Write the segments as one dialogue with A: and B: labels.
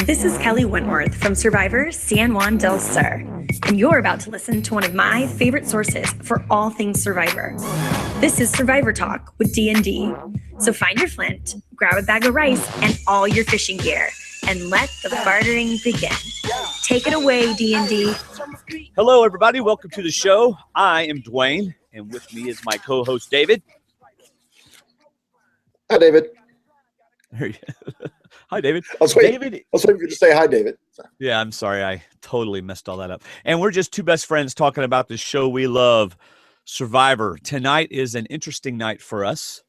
A: This is Kelly Wentworth from Survivor San Juan del Sur, and you're about to listen to one of my favorite sources for all things Survivor. This is Survivor Talk with D&D. So find your flint, grab a bag of rice, and all your fishing gear, and let the bartering begin. Take it away, D&D.
B: Hello, everybody. Welcome to the show. I am Dwayne, and with me is my co-host, David.
C: Hi, David.
B: Hi, David.
C: I was waiting for you to say hi, David.
B: Yeah, I'm sorry. I totally messed all that up. And we're just two best friends talking about the show we love, Survivor. Tonight is an interesting night for us.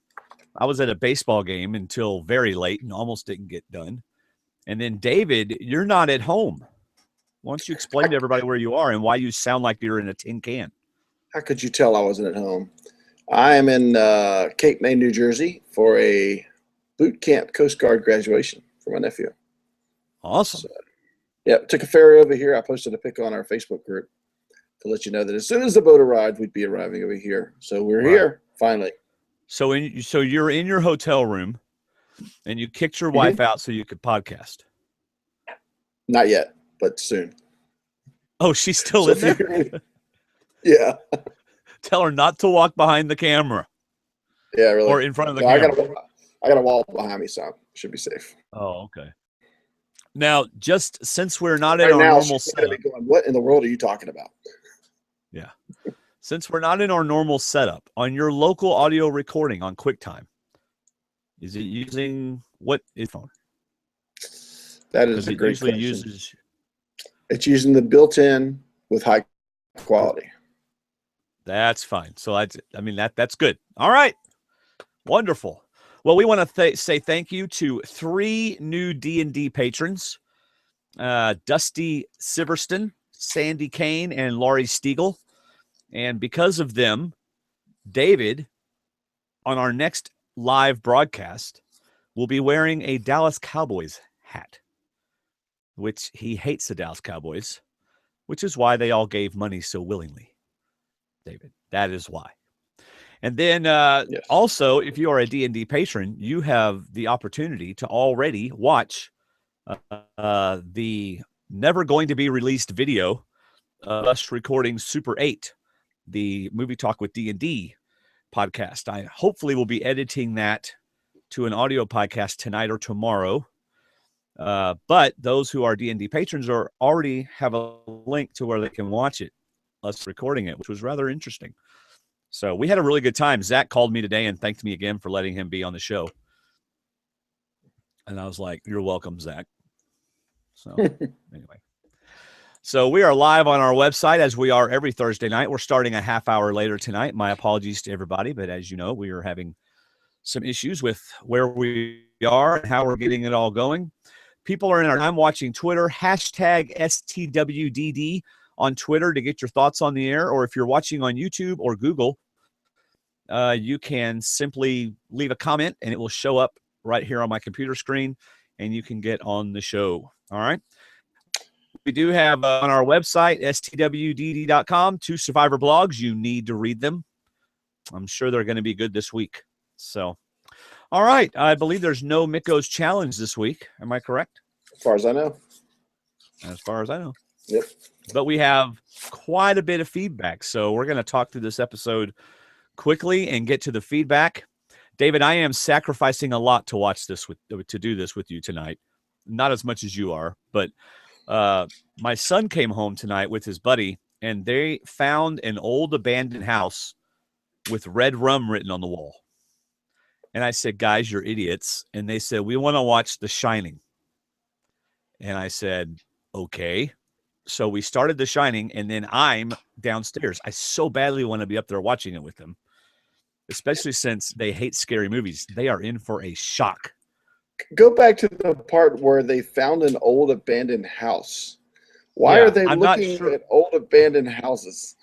B: I was at a baseball game until very late and almost didn't get done. And then, David, you're not at home. Why don't you explain to everybody where you are and why you sound like you're in a tin can?
C: How could you tell I wasn't at home? I am in Cape May, New Jersey for a boot camp Coast Guard graduation for my nephew.
B: Awesome.
C: So, yeah, took a ferry over here. I posted a pic on our Facebook group to let you know that as soon as the boat arrived, we'd be arriving over here. So we're here finally.
B: So you're in your hotel room, and you kicked your wife out so you could podcast.
C: Not yet, but soon.
B: Oh, she's still in there?
C: Yeah.
B: Tell her not to walk behind the camera.
C: Yeah, really.
B: Or in front of the camera.
C: I got a wall behind me, so I should be safe.
B: Oh, okay. Now, just since we're not in our normal setup.
C: What in the world are you talking about?
B: Yeah. Since we're not in our normal setup, on your local audio recording on QuickTime, is it using what phone?
C: That is a great question.
B: Uses...
C: It's using the built-in with high quality.
B: That's fine. So that's good. All right. Wonderful. Well, we want to say thank you to 3 new D&D patrons, Dusty Siverston, Sandy Kane, and Laurie Stiegel. And because of them, David, on our next live broadcast, will be wearing a Dallas Cowboys hat, which he hates the Dallas Cowboys, which is why they all gave money so willingly. David, that is why. And then yes. Also, if you are a D&D patron, you have the opportunity to already watch the never going to be released video of us recording Super 8, the Movie Talk with D&D podcast. I hopefully will be editing that to an audio podcast tonight or tomorrow. But those who are D&D patrons already have a link to where they can watch it, us recording it, which was rather interesting. So we had a really good time. Zach called me today and thanked me again for letting him be on the show. And I was like, you're welcome, Zach. So anyway. So we are live on our website as we are every Thursday night. We're starting a half hour later tonight. My apologies to everybody. But as you know, we are having some issues with where we are and how we're getting it all going. People are in our time watching Twitter, hashtag STWDD on Twitter to get your thoughts on the air. Or if you're watching on YouTube or Google, you can simply leave a comment and it will show up right here on my computer screen and you can get on the show. All right. We do have on our website, stwdd.com, 2 Survivor blogs. You need to read them. I'm sure they're going to be good this week. So, all right. I believe there's no Mikko's challenge this week. Am I correct?
C: As far as I know.
B: As far as I know.
C: Yep.
B: But we have quite a bit of feedback. So we're going to talk through this episode quickly and get to the feedback. David, I am sacrificing a lot to watch this to do this with you tonight. Not as much as you are, but my son came home tonight with his buddy and they found an old abandoned house with red rum written on the wall. And I said, guys, you're idiots. And they said, we want to watch The Shining. And I said, okay. So we started The Shining, and then I'm downstairs. I so badly want to be up there watching it with them, especially since they hate scary movies. They are in for a shock.
C: Go back to the part where they found an old abandoned house. Why are they looking at old abandoned houses?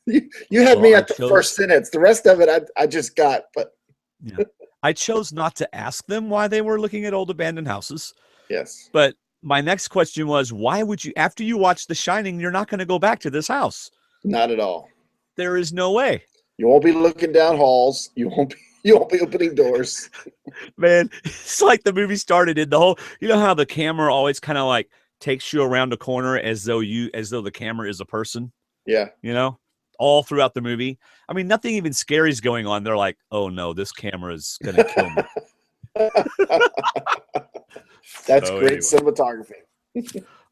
C: You had me at the first sentence. The rest of it I just got. But
B: yeah. I chose not to ask them why they were looking at old abandoned houses.
C: Yes.
B: But my next question was, why would you, after you watch The Shining, you're not going to go back to this house?
C: Not at all.
B: There is no way.
C: You won't be looking down halls. You won't be opening doors.
B: Man, it's like the movie started in the whole, you know how the camera always kind of like takes you around a corner as though the camera is a person?
C: Yeah.
B: You know, all throughout the movie. I mean, nothing even scary is going on. They're like, oh no, this camera is going to kill me.
C: That's great cinematography.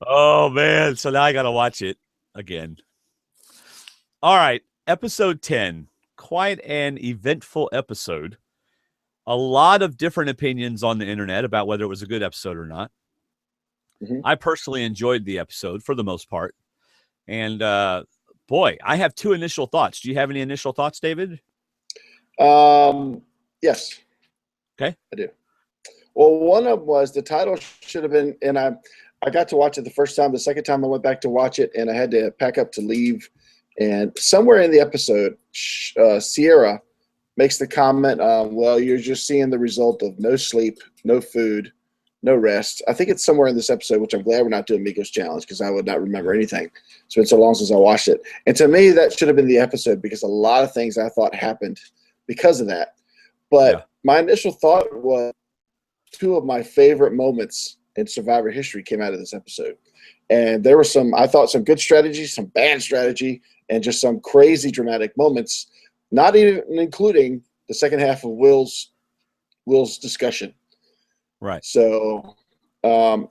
B: Oh man. So now I got to watch it again. All right. Episode 10, quite an eventful episode. A lot of different opinions on the internet about whether it was a good episode or not. Mm-hmm. I personally enjoyed the episode for the most part. And boy, I have two initial thoughts. Do you have any initial thoughts, David?
C: Yes.
B: Okay.
C: I do. Well, one of them was the title should have been, and I got to watch it the first time. The second time I went back to watch it, and I had to pack up to leave. And somewhere in the episode, Sierra makes the comment, well, you're just seeing the result of no sleep, no food, no rest. I think it's somewhere in this episode, which I'm glad we're not doing Miko's challenge because I would not remember anything. It's been so long since I watched it. And to me, that should have been the episode because a lot of things I thought happened because of that. But my initial thought was two of my favorite moments in Survivor history came out of this episode. And there were I thought some good strategy, some bad strategy, and just some crazy dramatic moments, not even including the second half of Will's discussion.
B: Right.
C: So my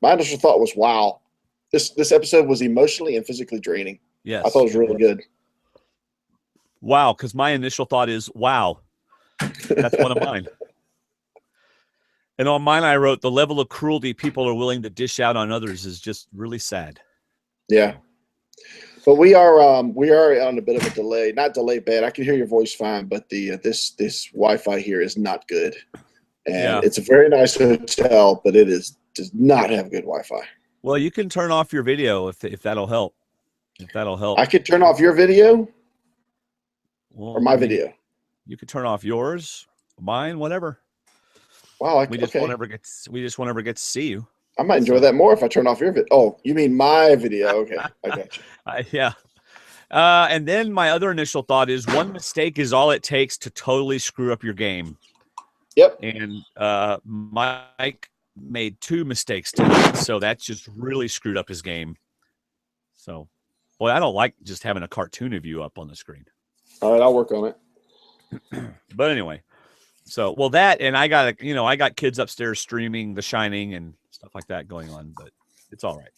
C: initial thought was, wow, this episode was emotionally and physically draining.
B: Yes.
C: I thought it was really good.
B: Wow, because my initial thought is, wow. That's one of mine. And on mine, I wrote, the level of cruelty people are willing to dish out on others is just really sad.
C: Yeah. But we are on a bit of a delay. Not delay bad. I can hear your voice fine, but this Wi-Fi here is not good. And it's a very nice hotel, but does not have good Wi-Fi.
B: Well, you can turn off your video if that'll help. If that'll help.
C: I could turn off your video or my video.
B: You could turn off yours, mine, whatever.
C: Wow,
B: we just won't ever get to see you.
C: I might enjoy that more if I turn off your video. Oh, you mean my video? Okay, I got you.
B: Yeah. And then my other initial thought is one mistake is all it takes to totally screw up your game.
C: Yep.
B: And Mike made two mistakes tonight, so that's just really screwed up his game. So, boy, I don't like just having a cartoon of you up on the screen.
C: All right, I'll work on it.
B: But anyway, so that, and I got kids upstairs streaming The Shining and stuff like that going on, but it's all right.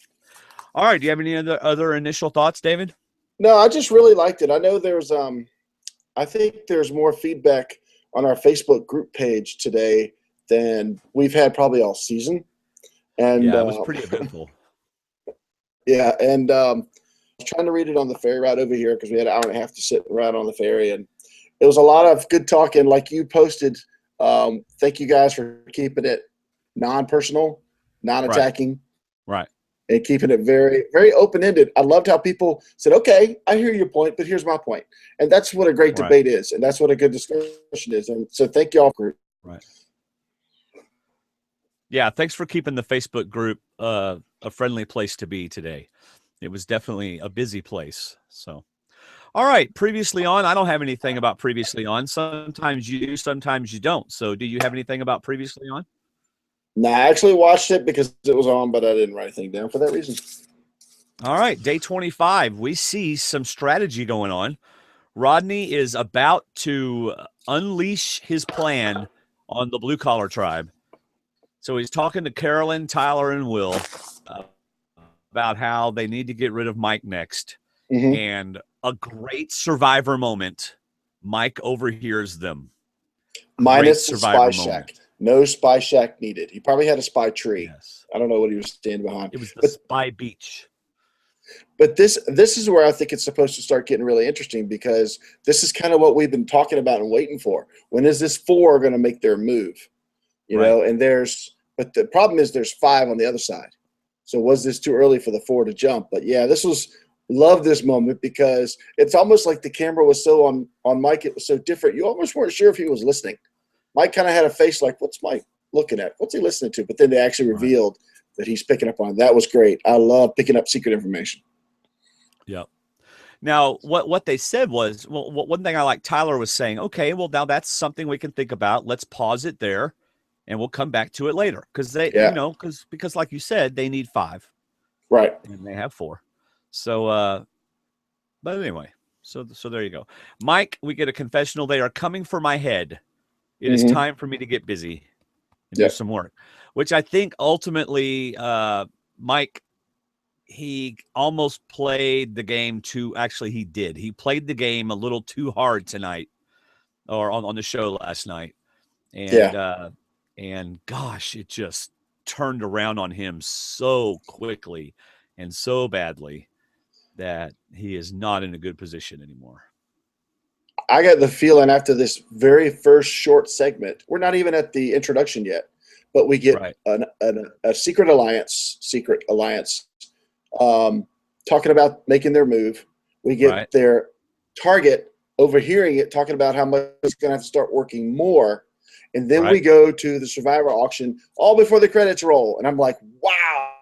B: All right, do you have any other initial thoughts, David?
C: No, I just really liked it. I know there's I think there's more feedback on our Facebook group page today than we've had probably all season. And
B: yeah, it was pretty eventful.
C: Yeah, and I was trying to read it on the ferry ride over here because we had an hour and a half to sit and ride on the ferry, and it was a lot of good talking. Like you posted, thank you guys for keeping it non-personal, non-attacking,
B: right,
C: and keeping it very, very open-ended. I loved how people said, "Okay, I hear your point, but here's my point," and that's what a great debate is, and that's what a good discussion is. And so, thank y'all for
B: Yeah, thanks for keeping the Facebook group a friendly place to be today. It was definitely a busy place. So, all right, previously on, I don't have anything about previously on. Sometimes you do, sometimes you don't. So do you have anything about previously on?
C: No, I actually watched it because it was on, but I didn't write anything down for that reason.
B: All right, day 25, we see some strategy going on. Rodney is about to unleash his plan on the blue-collar tribe. So he's talking to Carolyn, Tyler, and Will about how they need to get rid of Mike next.
C: Mm-hmm.
B: And a great Survivor moment. Mike overhears them.
C: Minus the spy shack. No spy shack needed. He probably had a spy tree.
B: Yes.
C: I don't know what he was standing behind.
B: It was the spy beach.
C: But this is where I think it's supposed to start getting really interesting because this is kind of what we've been talking about and waiting for. When is this 4 going to make their move? You know, and but the problem is there's 5 on the other side. So was this too early for the 4 to jump? But yeah, love this moment because it's almost like the camera was so on Mike. It was so different. You almost weren't sure if he was listening. Mike kind of had a face like, what's Mike looking at? What's he listening to? But then they actually revealed that he's picking up on. That was great. I love picking up secret information.
B: Yep. Now, what they said was, well, one thing I like, Tyler was saying, okay, well, now that's something we can think about. Let's pause it there, and we'll come back to it later. Because because like you said, they need 5.
C: Right.
B: And they have 4. So, but anyway, so there you go. Mike, we get a confessional. They are coming for my head. It is time for me to get busy and do some work, which I think ultimately, Mike, he almost played the game he did. He played the game a little too hard tonight or on the show last night. And gosh, it just turned around on him so quickly and so badly that he is not in a good position anymore.
C: I got the feeling after this very first short segment, we're not even at the introduction yet, but we get a secret alliance talking about making their move. We get their target overhearing it, talking about how much he's going to have to start working more. And then we go to the Survivor auction all before the credits roll. And I'm like, wow.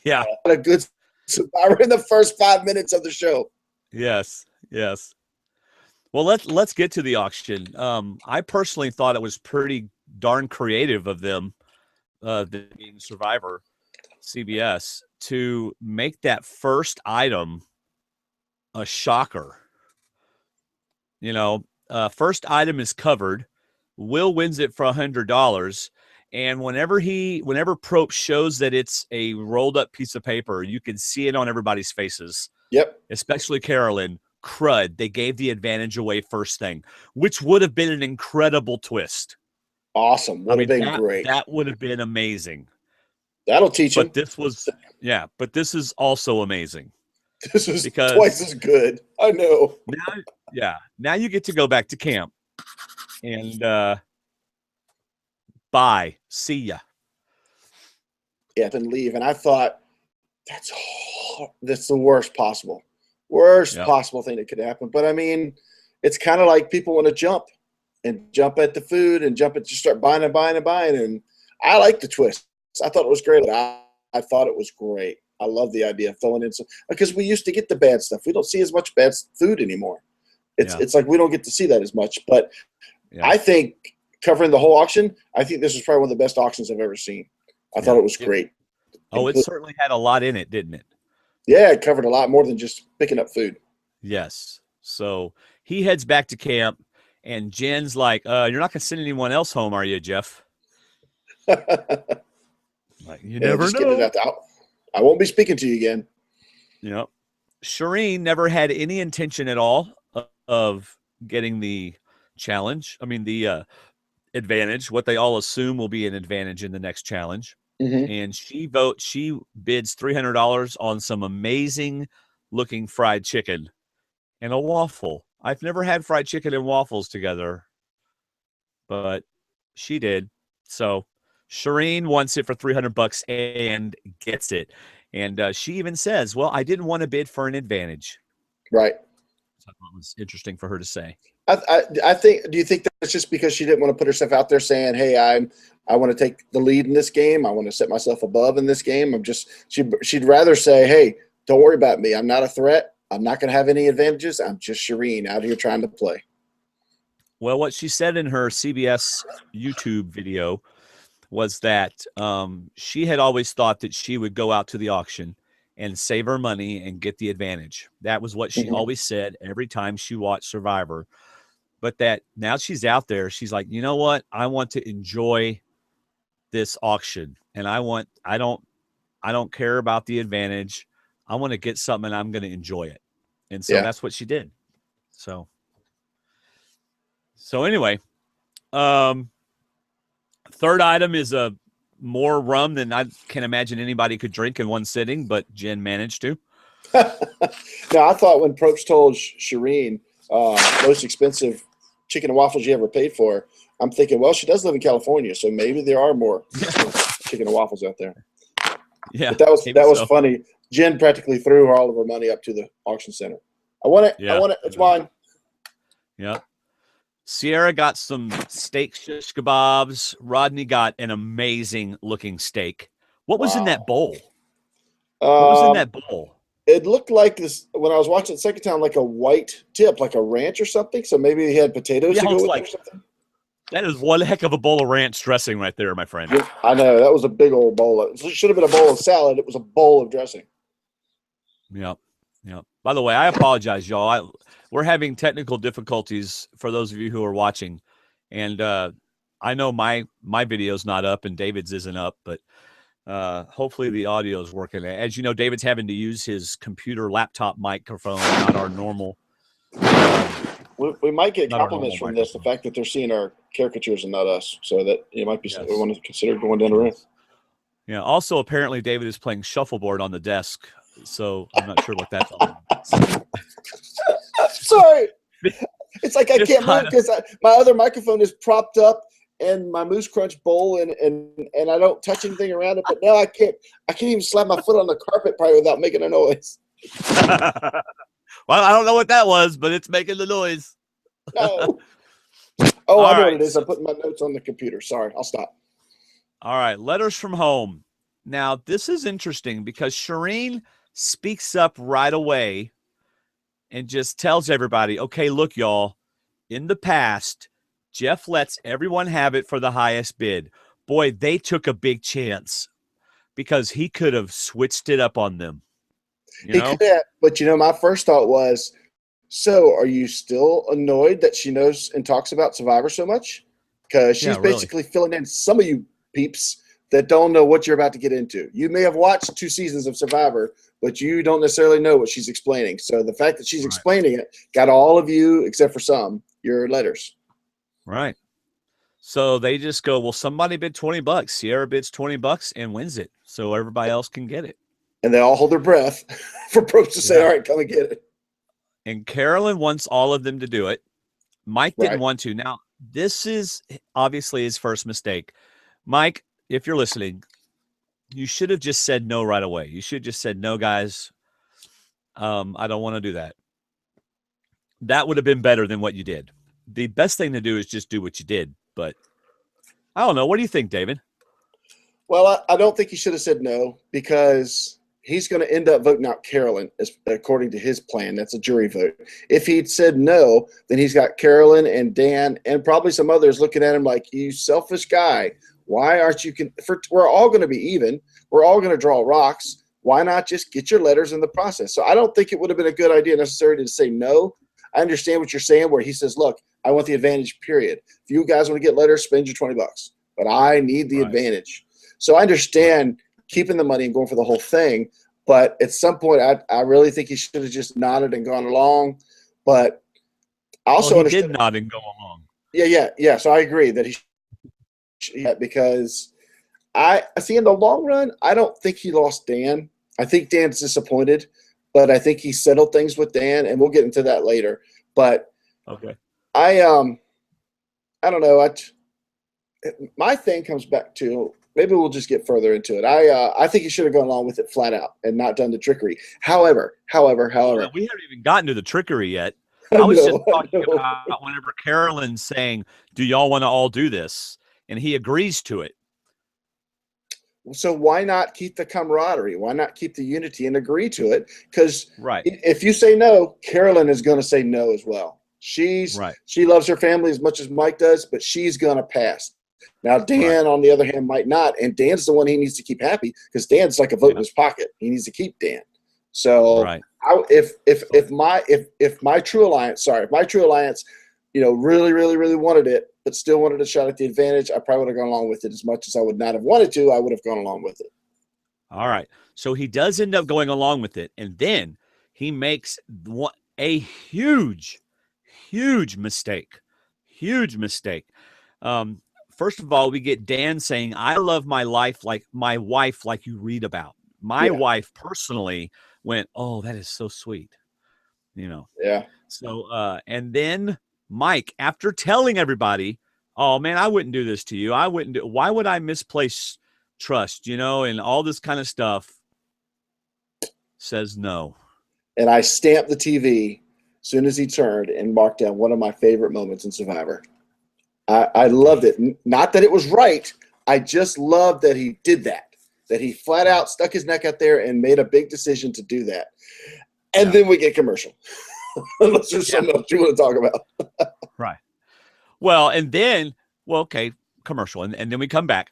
B: Yeah.
C: What a good Survivor in the first 5 minutes of the show.
B: Yes. Well, let's get to the auction. I personally thought it was pretty darn creative of them, being Survivor CBS, to make that first item a shocker. First item is covered. Will wins it for $100. And whenever Probst shows that it's a rolled up piece of paper, you can see it on everybody's faces.
C: Yep.
B: Especially Carolyn. Crud. They gave the advantage away first thing, which would have been an incredible twist.
C: Awesome. Would have been great.
B: That would have been amazing.
C: That'll teach him.
B: But this is also amazing.
C: This is twice as good. I know.
B: Now you get to go back to camp. And bye. See ya.
C: Yeah, and leave. And I thought that's the worst possible possible thing that could happen. But I mean, it's kind of like people want to jump at the food and just start buying and buying and buying. And I like the twist. I thought it was great. I thought it was great. I love the idea of throwing in some, because we used to get the bad stuff. We don't see as much bad food anymore. It's like we don't get to see that as much. But I think covering the whole auction, I think this is probably one of the best auctions I've ever seen. I thought it was great.
B: Oh, it certainly had a lot in it, didn't it?
C: Yeah, it covered a lot more than just picking up food.
B: Yes. So he heads back to camp, and Jen's like, you're not going to send anyone else home, are you, Jeff? Like, you never know.
C: I won't be speaking to you again.
B: Shireen never had any intention at all of getting the challenge. I mean, the advantage, what they all assume will be an advantage in the next challenge.
C: Mm-hmm.
B: And she bids $300 on some amazing looking fried chicken and a waffle. I've never had fried chicken and waffles together, but she did. So Shireen wants it for $300 and gets it. And she even says, well, I didn't want to bid for an advantage.
C: Right.
B: So that was interesting for her to say.
C: I think, do you think that's just because she didn't want to put herself out there saying, hey, I want to take the lead in this game. I want to set myself above in this game. She'd rather say, hey, don't worry about me. I'm not a threat. I'm not going to have any advantages. I'm just Shireen out here trying to play.
B: Well, what she said in her CBS YouTube video was that she had always thought that she would go out to the auction and save her money and get the advantage. That was what she always said every time she watched Survivor. But that now she's out there, she's like, you know what? I want to enjoy this auction, and I don't care about the advantage. I want to get something, and I'm going to enjoy it. And so that's what she did. So anyway, third item is a more rum than I can imagine anybody could drink in one sitting, but Jen managed to.
C: Now, I thought when Probst told Shireen most expensive chicken and waffles you ever paid for, I'm thinking, well, she does live in California, so maybe there are more chicken and waffles out there.
B: Yeah,
C: but that was funny. Jen practically threw all of her money up to the auction center. I want it. I want it. It's mine.
B: Yeah. Sierra got some steak shish kebabs. Rodney got an amazing looking steak. What was in that bowl? What was in that bowl?
C: It looked like this when I was watching the second time, like a white tip, like a ranch or something. So maybe he had potatoes to go with it or something.
B: That is one heck of a bowl of ranch dressing right there, my friend.
C: I know. That was a big old bowl. It should have been a bowl of salad. It was a bowl of dressing.
B: Yep. By the way, I apologize, y'all. We're having technical difficulties for those of you who are watching. And I know my video's not up and David's isn't up, but hopefully the audio is working. As you know, David's having to use his computer laptop microphone, not our normal.
C: We might get compliments from this, the fact that they're seeing our caricatures and not us. So that it might be something we want to consider going down the road.
B: Yeah. Also, apparently David is playing shuffleboard on the desk. So I'm not sure what that's all.
C: Sorry. It's like I can't move because my other microphone is propped up and my Moose Crunch bowl and I don't touch anything around it. But now I can't even slap my foot on the carpet probably without making a noise.
B: Well, I don't know what that was, but it's making the noise.
C: No. Oh, I know what it is. I'm putting my notes on the computer. Sorry, I'll stop.
B: All right, letters from home. Now, this is interesting because Shireen speaks up right away and just tells everybody, okay, look, y'all, in the past, Jeff lets everyone have it for the highest bid. Boy, they took a big chance because he could have switched it up on them.
C: He could have, but my first thought was, so are you still annoyed that she knows and talks about Survivor so much? Because she's basically filling in some of you peeps that don't know what you're about to get into. You may have watched 2 seasons of Survivor, but you don't necessarily know what she's explaining. So the fact that she's explaining it got all of you, except for some, your letters.
B: Right. So they just go, well, somebody bid $20. Sierra bids $20 and wins it. So everybody else can get it.
C: And they all hold their breath for Probst to say, all right, come and get it.
B: And Carolyn wants all of them to do it. Mike didn't want to. Now, this is obviously his first mistake. Mike, if you're listening, you should have just said no right away. You should have just said, no, guys, I don't want to do that. That would have been better than what you did. The best thing to do is just do what you did. But I don't know. What do you think, David?
C: Well, I don't think he should have said no because he's going to end up voting out Carolyn according to his plan. That's a jury vote. If he'd said no, then he's got Carolyn and Dan and probably some others looking at him like, you selfish guy. Why aren't you we're all going to be even. We're all going to draw rocks. Why not just get your letters in the process? So I don't think it would have been a good idea necessarily to say no. I understand what you're saying where he says, look, I want the advantage, period. If you guys want to get letters, spend your $20. But I need the advantage. So I understand keeping the money and going for the whole thing. But at some point, I really think he should have just nodded and gone along. But I also
B: he did nod and go along.
C: Yeah. So I agree that he because I see in the long run, I don't think he lost Dan. I think Dan's disappointed, but I think he settled things with Dan, and we'll get into that later. But I don't know. My thing comes back to maybe we'll just get further into it. I think he should have gone along with it flat out and not done the trickery. However,
B: we haven't even gotten to the trickery yet. I was just talking about whenever Carolyn's saying, "Do y'all want to all do this?" and he agrees to it.
C: So why not keep the camaraderie? Why not keep the unity and agree to it? Because if you say no, Carolyn is going to say no as well. She loves her family as much as Mike does, but she's going to pass. Now, Dan, on the other hand, might not, and Dan's the one he needs to keep happy because Dan's like a vote in his pocket. He needs to keep Dan. So if my True Alliance, really, really, really wanted it, but still wanted a shot at the advantage, I probably would have gone along with it as much as I would not have wanted to. I would have gone along with it.
B: All right. So he does end up going along with it, and then he makes a huge mistake. Huge mistake. First of all, we get Dan saying, I love my life like my wife, like you read about. My wife personally went, oh, that is so sweet.
C: Yeah.
B: So, and then Mike, after telling everybody, oh man, I wouldn't do this to you. Why would I misplace trust, and all this kind of stuff, says no.
C: And I stamped the TV as soon as he turned and marked down one of my favorite moments in Survivor. I loved it. Not that it was right. I just loved that he did that. that he flat out stuck his neck out there and made a big decision to do that. And then we get commercial. Unless there's something else you want to talk about.
B: Right. Well, and then, okay, commercial. And then we come back.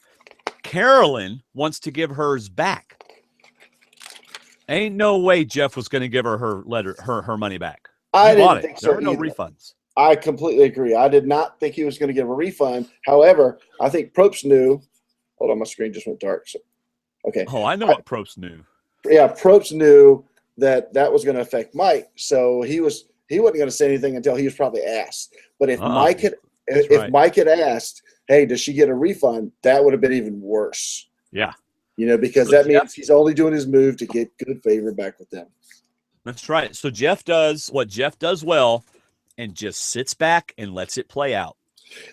B: Carolyn wants to give hers back. Ain't no way Jeff was going to give her her money back.
C: I didn't think so.
B: There were no refunds.
C: I completely agree. I did not think he was going to give a refund. However, I think Probst knew. Hold on, my screen just went dark. So, okay.
B: Oh, I know what Probst knew.
C: Yeah, Probst knew that was going to affect Mike. So he wasn't going to say anything until he was probably asked. But if Mike had asked, hey, does she get a refund? That would have been even worse.
B: Yeah.
C: Because that means he's only doing his move to get good favor back with them.
B: That's right. So Jeff does what Jeff does well and just sits back and lets it play out.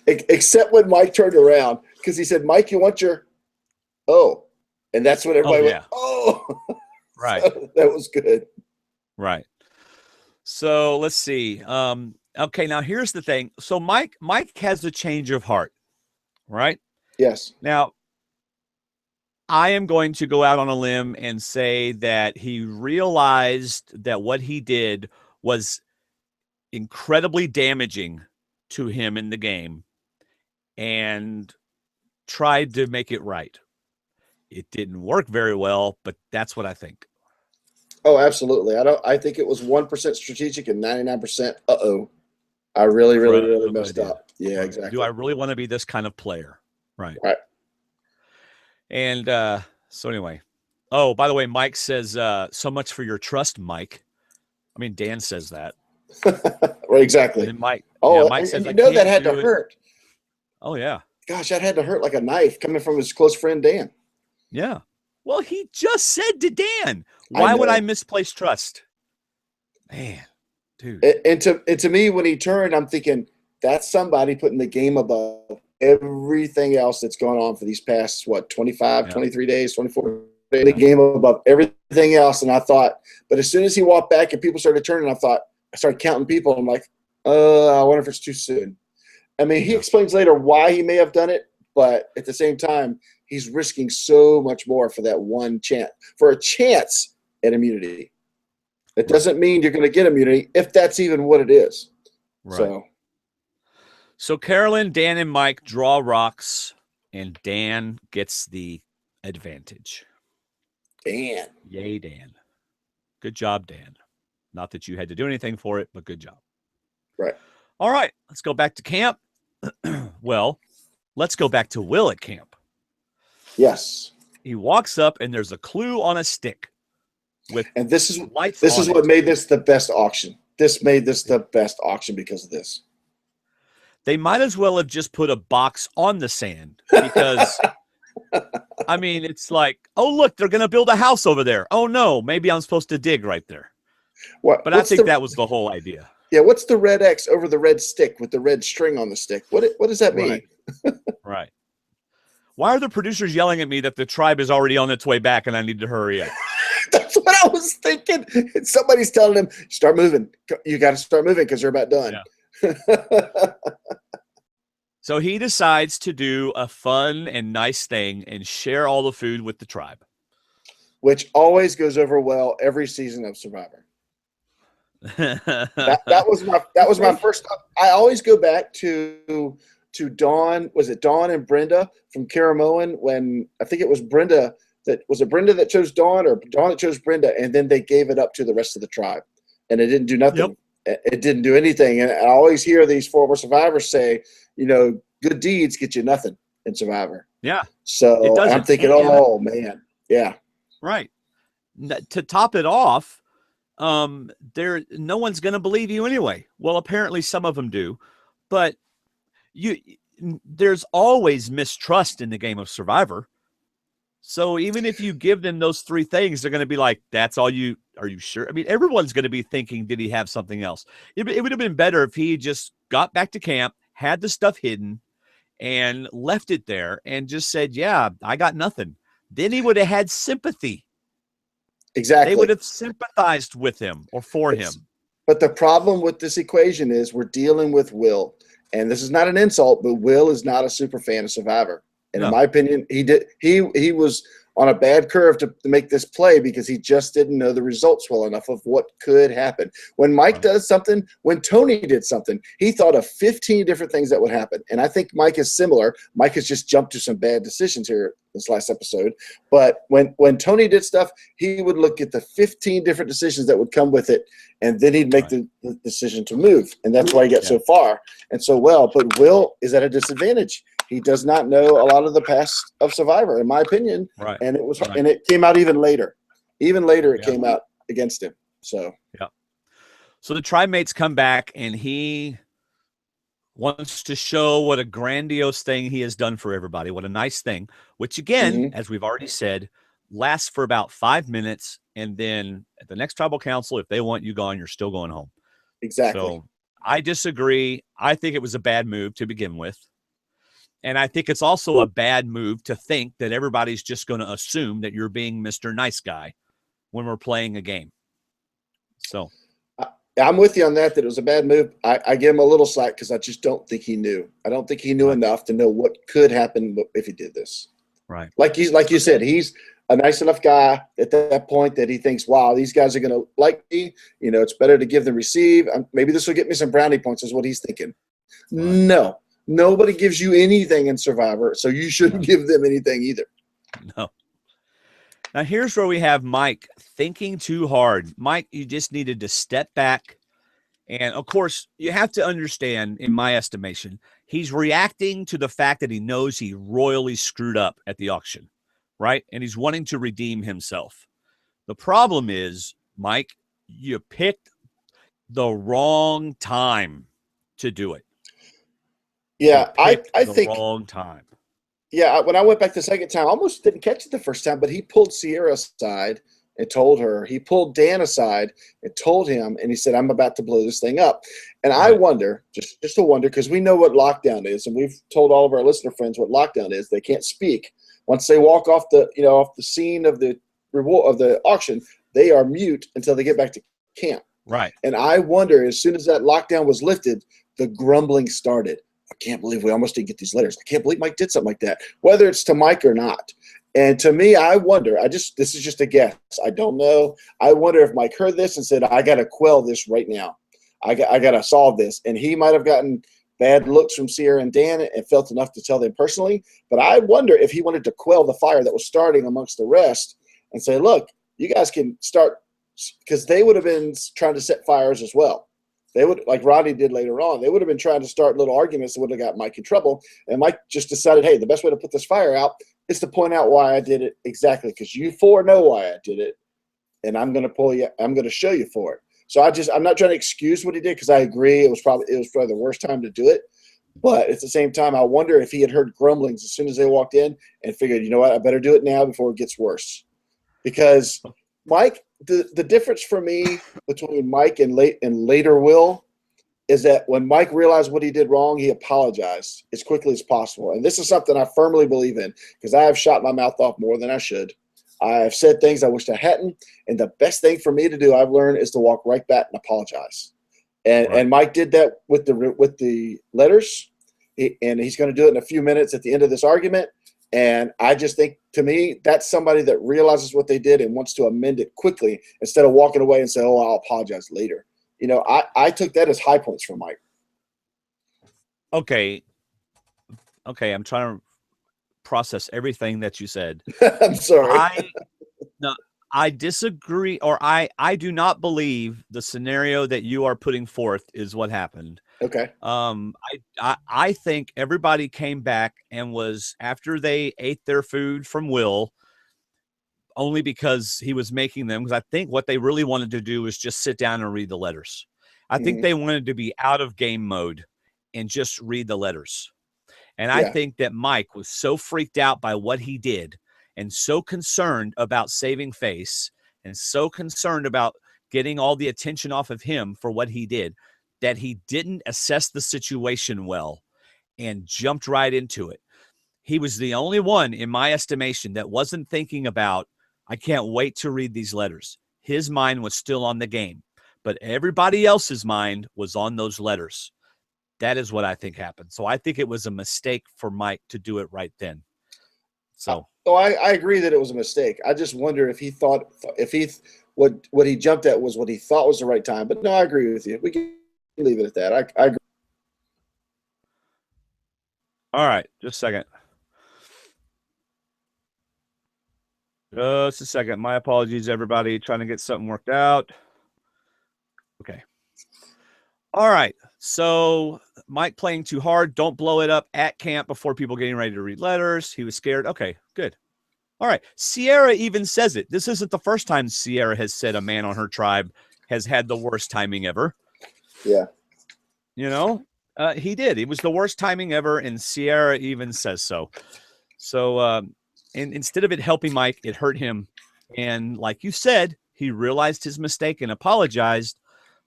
C: Except when Mike turned around, because he said, Mike, you want your and that's when everybody went,
B: Right.
C: So that was good.
B: Right. So let's see. Okay, now here's the thing. So Mike has a change of heart, right?
C: Yes.
B: Now, I am going to go out on a limb and say that he realized that what he did was incredibly damaging to him in the game and tried to make it right. It didn't work very well, but that's what I think.
C: Oh, absolutely. I think it was 1% strategic and 99% I really messed up. Yeah, exactly.
B: Do I really want to be this kind of player? Right.
C: Right.
B: And so anyway. Oh, by the way, Mike says, so much for your trust, Mike. I mean, Dan says that.
C: Right, exactly.
B: And Mike.
C: Mike says, that had to hurt.
B: Oh, yeah.
C: Gosh, that had to hurt like a knife coming from his close friend, Dan.
B: Yeah. Well, he just said to Dan, why would I misplace trust? Man, dude.
C: And to me, when he turned, I'm thinking, that's somebody putting the game above everything else that's going on for these past, 23 days, 24 days, the game above everything else. And I thought, but as soon as he walked back and people started turning, I started counting people. I'm like, I wonder if it's too soon. I mean, he explains later why he may have done it, but at the same time, he's risking so much more for that one chance, for a chance at immunity. It doesn't mean you're going to get immunity if that's even what it is.
B: Right. So Carolyn, Dan, and Mike draw rocks, and Dan gets the advantage.
C: Dan.
B: Yay, Dan. Good job, Dan. Not that you had to do anything for it, but good job.
C: Right.
B: All right, let's go back to camp. Well, let's go back to Will at camp.
C: Yes.
B: He walks up, and there's a clue on a stick.
C: And this is what made this the best auction. This made this the best auction because of this.
B: They might as well have just put a box on the sand because, I mean, it's like, oh, look, they're going to build a house over there. Oh, no, maybe I'm supposed to dig right there. But I think that was the whole idea.
C: Yeah, what's the red X over the red stick with the red string on the stick? What does that mean?
B: Right. Why are the producers yelling at me that the tribe is already on its way back and I need to hurry up?
C: That's what I was thinking. And somebody's telling him, start moving. You got to start moving because they're about done. Yeah.
B: So he decides to do a fun and nice thing and share all the food with the tribe.
C: Which always goes over well every season of Survivor. that was my first. I always go back to Dawn. Was it Dawn and Brenda from Caramoan? When I think it was Brenda that chose Dawn, or Dawn that chose Brenda, and then they gave it up to the rest of the tribe, and it didn't do nothing. Yep. It didn't do anything. And I always hear these former survivors say, good deeds get you nothing in Survivor.
B: Yeah.
C: So I'm thinking, oh man, yeah.
B: Right. To top it off. No one's going to believe you anyway. Well, apparently some of them do, but there's always mistrust in the game of Survivor. So even if you give them those three things, they're going to be like, that's all you, are you sure? I mean, everyone's going to be thinking, did he have something else? It would have been better if he just got back to camp, had the stuff hidden and left it there and just said, yeah, I got nothing. Then he would have had sympathy.
C: Exactly.
B: They would have sympathized with him or for him.
C: But the problem with this equation is we're dealing with Will. And this is not an insult, but Will is not a super fan of Survivor. And in my opinion, he was on a bad curve to make this play because he just didn't know the results well enough of what could happen. When Mike does something, when Tony did something, he thought of 15 different things that would happen. And I think Mike is similar. Mike has just jumped to some bad decisions here this last episode. But when Tony did stuff, he would look at the 15 different decisions that would come with it, and then he'd make the decision to move. And that's why he got so far and so well. But Will is at a disadvantage. He does not know a lot of the past of Survivor, in my opinion.
B: Right.
C: And it was, and it came out even later. Even later, it came out against him. So
B: So the Tri-Mates come back, and he wants to show what a grandiose thing he has done for everybody. What a nice thing, which again, as we've already said, lasts for about 5 minutes. And then at the next tribal council, if they want you gone, you're still going home.
C: Exactly.
B: So I disagree. I think it was a bad move to begin with. And I think it's also a bad move to think that everybody's just going to assume that you're being Mr. Nice Guy when we're playing a game. So
C: I'm with you on that it was a bad move. I give him a little slack because I just don't think he knew. I don't think he knew enough to know what could happen if he did this.
B: Right.
C: Like you said, he's a nice enough guy at that point that he thinks, wow, these guys are going to like me. You know, it's better to give than receive. Maybe this will get me some brownie points is what he's thinking. Right. No. Nobody gives you anything in Survivor, so you shouldn't give them anything either.
B: No. Now, here's where we have Mike thinking too hard. Mike, you just needed to step back. And, of course, you have to understand, in my estimation, he's reacting to the fact that he knows he royally screwed up at the auction, right? And he's wanting to redeem himself. The problem is, Mike, you picked the wrong time to do it.
C: Yeah, I think
B: wrong time.
C: Yeah, when I went back the second time, I almost didn't catch it the first time, but he pulled Sierra aside and told her. He pulled Dan aside and told him, and he said, "I'm about to blow this thing up." And I wonder, just to wonder, because we know what lockdown is, and we've told all of our listener friends what lockdown is. They can't speak once they walk off the scene of the auction. They are mute until they get back to camp.
B: Right.
C: And I wonder, as soon as that lockdown was lifted, the grumbling started. I can't believe we almost didn't get these letters. I can't believe Mike did something like that, whether it's to Mike or not. And to me, I wonder, this is just a guess. I don't know. I wonder if Mike heard this and said, I got to quell this right now. I got to solve this. And he might have gotten bad looks from Sierra and Dan and felt enough to tell them personally. But I wonder if he wanted to quell the fire that was starting amongst the rest and say, look, you guys can start, because they would have been trying to set fires as well. They would, like Rodney did later on, they would have been trying to start little arguments that would have got Mike in trouble. And Mike just decided, hey, the best way to put this fire out is to point out why I did it exactly, because you four know why I did it, and I'm going to show you for it. So I'm not trying to excuse what he did, because I agree it was probably the worst time to do it. But at the same time, I wonder if he had heard grumblings as soon as they walked in and figured, you know what, I better do it now before it gets worse. Because Mike, the difference for me between Mike and later Will is that when Mike realized what he did wrong, he apologized as quickly as possible. And this is something I firmly believe in, because I have shot my mouth off more than I should. I have said things I wished I hadn't. And the best thing for me to do, I've learned, is to walk right back and apologize. And Mike did that with the letters, and he's going to do it in a few minutes at the end of this argument. And I just think, to me, that's somebody that realizes what they did and wants to amend it quickly instead of walking away and say, oh, I'll apologize later. You know, I took that as high points from Mike.
B: Okay, I'm trying to process everything that you said.
C: I'm sorry.
B: I disagree, or I do not believe the scenario that you are putting forth is what happened.
C: Okay.
B: I think everybody came back and was, after they ate their food from Will, only because he was making them, because I think what they really wanted to do was just sit down and read the letters. I think they wanted to be out of game mode and just read the letters. And I think that Mike was so freaked out by what he did and so concerned about saving face and so concerned about getting all the attention off of him for what he did, that he didn't assess the situation well and jumped right into it. He was the only one, in my estimation, that wasn't thinking about, I can't wait to read these letters. His mind was still on the game, but everybody else's mind was on those letters. That is what I think happened. So I think it was a mistake for Mike to do it right then. So,
C: I agree that it was a mistake. I just wonder if he thought what he jumped at was what he thought was the right time. But no, I agree with you. We can leave it at that. I agree.
B: All right, just a second. Just a second. My apologies, everybody. Trying to get something worked out. Okay. All right. So Mike playing too hard. Don't blow it up at camp before people getting ready to read letters. He was scared. Okay, good. All right. Sierra even says it. This isn't the first time Sierra has said a man on her tribe has had the worst timing ever.
C: Yeah.
B: You know, he did. It was the worst timing ever, and Sierra even says so. So, and instead of it helping Mike, it hurt him. And like you said, he realized his mistake and apologized.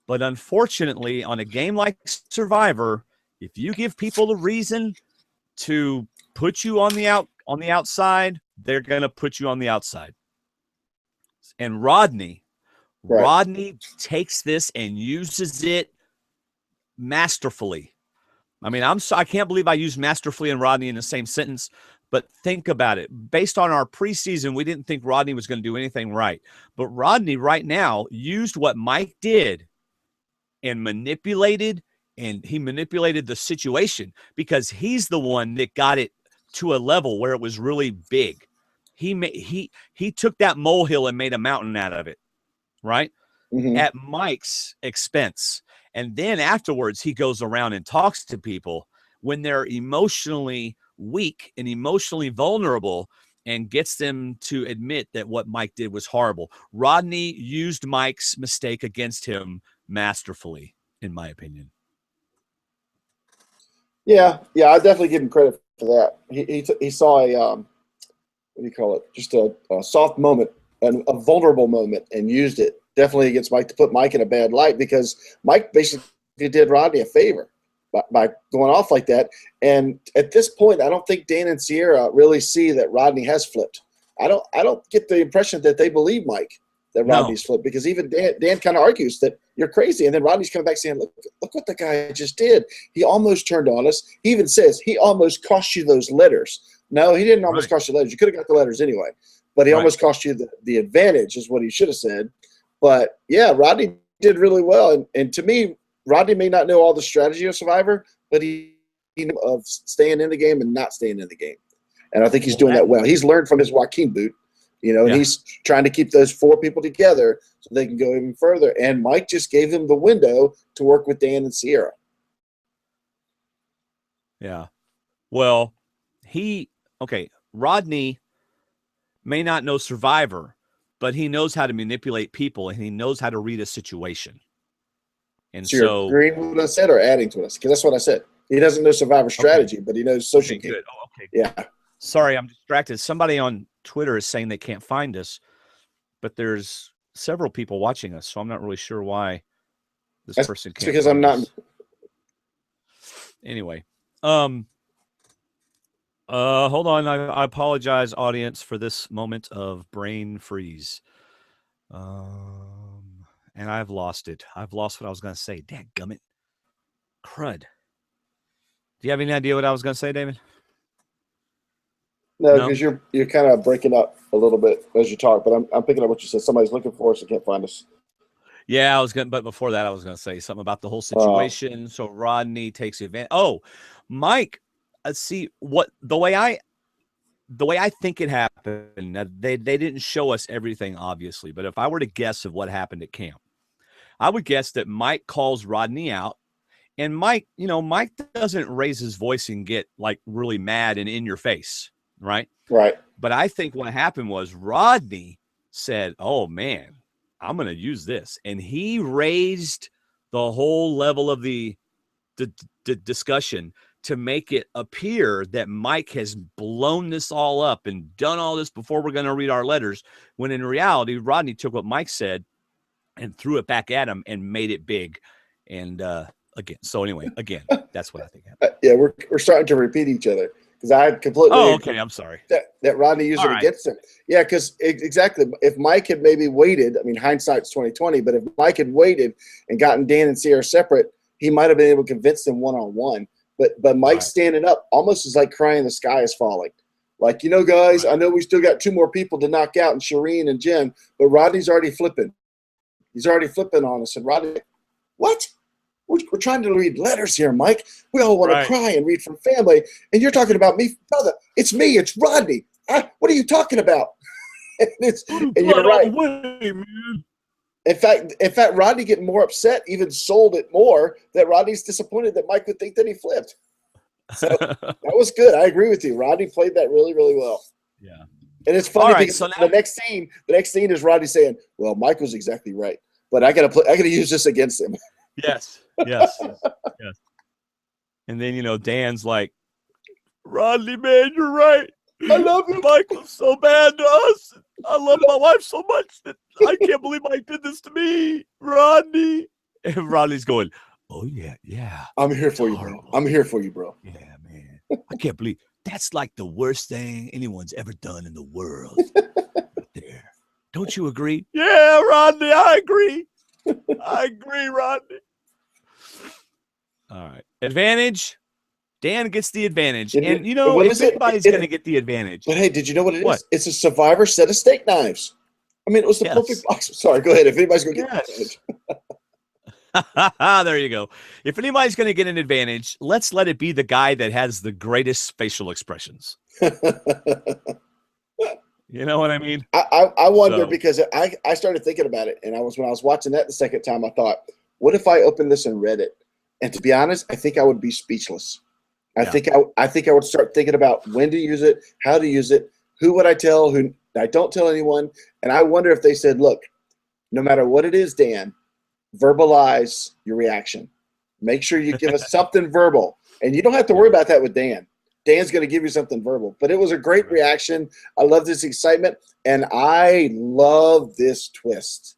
B: But unfortunately, on a game like Survivor, if you give people a reason to put you on the outside, they're gonna put you on the outside. And Rodney takes this and uses it masterfully. I mean, I can't believe I used masterfully and Rodney in the same sentence, but think about it. Based on our preseason, we didn't think Rodney was going to do anything right. But Rodney right now used what Mike did and manipulated the situation because he's the one that got it to a level where it was really big. He took that molehill and made a mountain out of it, right? Mm-hmm. At Mike's expense. And then afterwards, he goes around and talks to people when they're emotionally weak and emotionally vulnerable and gets them to admit that what Mike did was horrible. Rodney used Mike's mistake against him masterfully, in my opinion.
C: Yeah, I definitely give him credit for that. He saw a what do you call it? Just a soft moment, a vulnerable moment, and used it definitely against Mike to put Mike in a bad light because Mike basically did Rodney a favor by going off like that. And at this point, I don't think Dan and Sierra really see that Rodney has flipped. I don't get the impression that they believe Mike that Rodney's flipped because even Dan kind of argues that you're crazy. And then Rodney's coming back saying, look what the guy just did. He almost turned on us. He even says he almost cost you those letters. No, he didn't almost cost you letters. You could have got the letters anyway. But he almost cost you the advantage is what he should have said. But, yeah, Rodney did really well. And to me, Rodney may not know all the strategy of Survivor, but he knows of staying in the game and not staying in the game. And I think he's doing that well. He's learned from his Joaquin boot, and he's trying to keep those four people together so they can go even further. And Mike just gave him the window to work with Dan and Sierra.
B: Yeah. Well, Rodney may not know Survivor, but he knows how to manipulate people and he knows how to read a situation. And so
C: you're agreeing with what I said or adding to us? Because that's what I said. He doesn't know Survivor strategy, but he knows social game.
B: Good. Oh, okay.
C: Yeah.
B: Sorry, I'm distracted. Somebody on Twitter is saying they can't find us, but there's several people watching us, so I'm not really sure why this person can't.
C: Because I'm not.
B: Anyway, hold on. I apologize, audience, for this moment of brain freeze. And I've lost it. I've lost what I was going to say. Dadgummit. Crud. Do you have any idea what I was going to say, David?
C: No, because you're kind of breaking up a little bit as you talk, but I'm picking up what you said. Somebody's looking for us and can't find us.
B: Yeah, but before that, I was going to say something about the whole situation. So Rodney takes advantage. Oh, Mike, see the way I think it happened. They didn't show us everything, obviously, but if I were to guess of what happened at camp, I would guess that Mike calls Rodney out, and Mike doesn't raise his voice and get like really mad and in your face, right?
C: Right.
B: But I think what happened was Rodney said, "Oh man, I'm going to use this," and he raised the whole level of the discussion to make it appear that Mike has blown this all up and done all this before we're going to read our letters, when in reality, Rodney took what Mike said and threw it back at him and made it big. And again, that's what I think happened.
C: Yeah, we're starting to repeat each other because I completely.
B: Oh, okay. I'm sorry.
C: That Rodney used it against him. Yeah, because exactly. If Mike had maybe waited, I mean, hindsight's 20/20, but if Mike had waited and gotten Dan and Sierra separate, he might have been able to convince them one-on-one. But Mike standing up almost is like crying the sky is falling. Like, guys, I know we still got 2 more people to knock out, and Shireen and Jen, but Rodney's already flipping. He's already flipping on us. And Rodney, what? We're trying to read letters here, Mike. We all want to cry and read from family, and you're talking about me, brother. It's me. It's Rodney. What are you talking about? and you're right.
B: Way, man.
C: In fact, Rodney getting more upset even sold it more that Rodney's disappointed that Mike would think that he flipped. So that was good. I agree with you. Rodney played that really, really well.
B: Yeah.
C: And it's funny because the next scene is Rodney saying, "Well, Mike was exactly right, but I gotta use this against him."
B: Yes. And then Dan's like, "Rodney, man, you're right.
C: I love him.
B: Mike was so bad to us. I love my wife so much that I can't believe Mike did this to me, Rodney." And Rodney's going, "Oh yeah.
C: I'm here for you, bro. I'm here for you, bro."
B: Yeah, man. I can't believe that's like the worst thing anyone's ever done in the world. Right there. Don't you agree? Yeah, Rodney, I agree. I agree, Rodney. All right. Advantage. Dan gets the advantage. And if anybody's going to get the advantage.
C: But hey, did you know what it is? It's a Survivor set of steak knives. I mean, it was the perfect box. Sorry, go ahead. If anybody's going to get the advantage.
B: There you go. If anybody's going to get an advantage, let's let it be the guy that has the greatest facial expressions. You know what I mean?
C: I wonder because I started thinking about it, and when I was watching that the second time, I thought, what if I opened this and read it? And to be honest, I think I would be speechless. I think I would start thinking about when to use it, how to use it, who would I tell, who I don't tell anyone. And I wonder if they said, look, no matter what it is, Dan, verbalize your reaction. Make sure you give us something verbal. And you don't have to worry about that with Dan. Dan's going to give you something verbal. But it was a great reaction. I love this excitement. And I love this twist.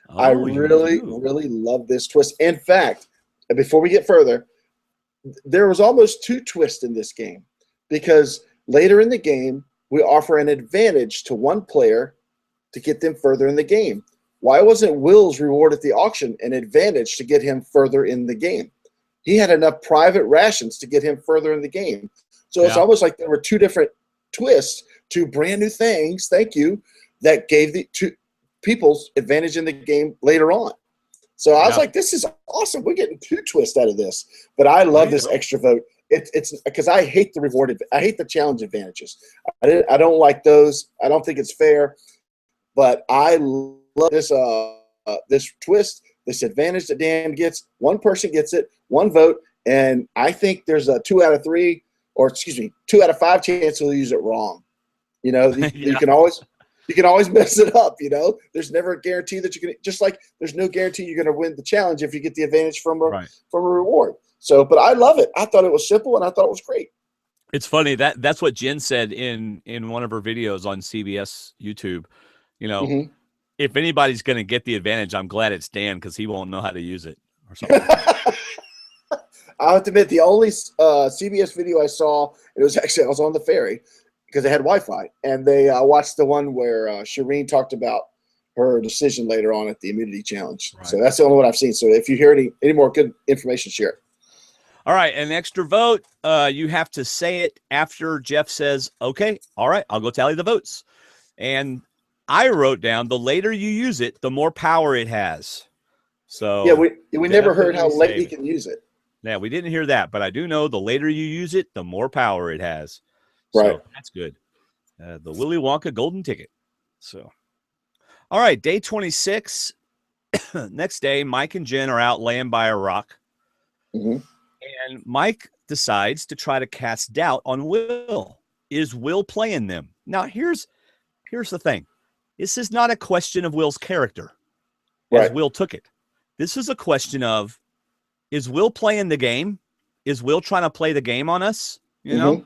C: I really, really love this twist. In fact, before we get further, there was almost 2 twists in this game because later in the game, we offer an advantage to one player to get them further in the game. Why wasn't Will's reward at the auction an advantage to get him further in the game? He had enough private rations to get him further in the game. So it's almost like there were 2 different twists, 2 brand new things, thank you, that gave the 2 people's advantage in the game later on. So I was like, this is awesome. We're getting 2 twists out of this. But I love this extra vote. It's because I hate the rewarded. I hate the challenge advantages. I don't like those. I don't think it's fair. But I love this this twist, this advantage that Dan gets. One person gets it, 1 vote, and I think there's a 2 out of 3, or excuse me, 2 out of 5 chance he'll use it wrong. You can always mess it up. There's never a guarantee that you can. Just like there's no guarantee you're going to win the challenge if you get the advantage from a reward. So, but I love it. I thought it was simple, and I thought it was great.
B: It's funny that's what Jen said in one of her videos on CBS YouTube. If anybody's going to get the advantage, I'm glad it's Dan because he won't know how to use it or something.
C: I have to admit, the only CBS video I saw, I was on the ferry because they had Wi-Fi, and I watched the one where Shireen talked about her decision later on at the immunity challenge. Right. So that's the only one I've seen. So if you hear any more good information, share it.
B: All right, an extra vote. You have to say it after Jeff says, okay, all right, I'll go tally the votes. And I wrote down, the later you use it, the more power it has. So
C: yeah, we never heard how late you can use it.
B: Yeah, we didn't hear that, but I do know the later you use it, the more power it has.
C: Right.
B: So that's good. The Willy Wonka golden ticket. So, all right, day 26. Next day, Mike and Jen are out laying by a rock.
C: Mm-hmm.
B: And Mike decides to try to cast doubt on Will. Is Will playing them? Now, here's the thing. This is not a question of Will's character, as Will took it. This is a question of, is Will playing the game? Is Will trying to play the game on us? You know?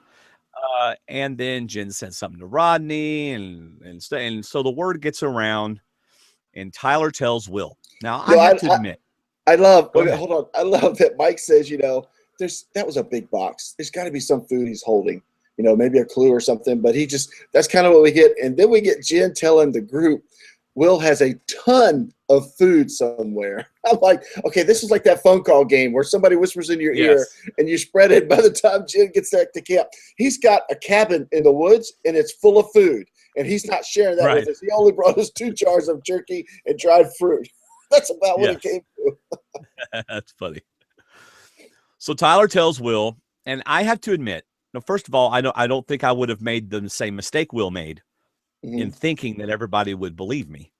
B: And then Jen sends something to Rodney, and so the word gets around, and Tyler tells Will. Now, I have to admit.
C: I love that Mike says, that was a big box. There's got to be some food he's holding, maybe a clue or something. But that's kind of what we get. And then we get Jen telling the group Will has a ton of food somewhere. I'm like, okay, this is like that phone call game where somebody whispers in your ear and you spread it. By the time Jen gets back to camp, he's got a cabin in the woods and it's full of food, and he's not sharing that with us. He only brought us 2 jars of jerky and dried fruit. That's about what he came to.
B: That's funny. So Tyler tells Will, and I have to admit, now, first of all, I don't think I would have made the same mistake Will made in thinking that everybody would believe me,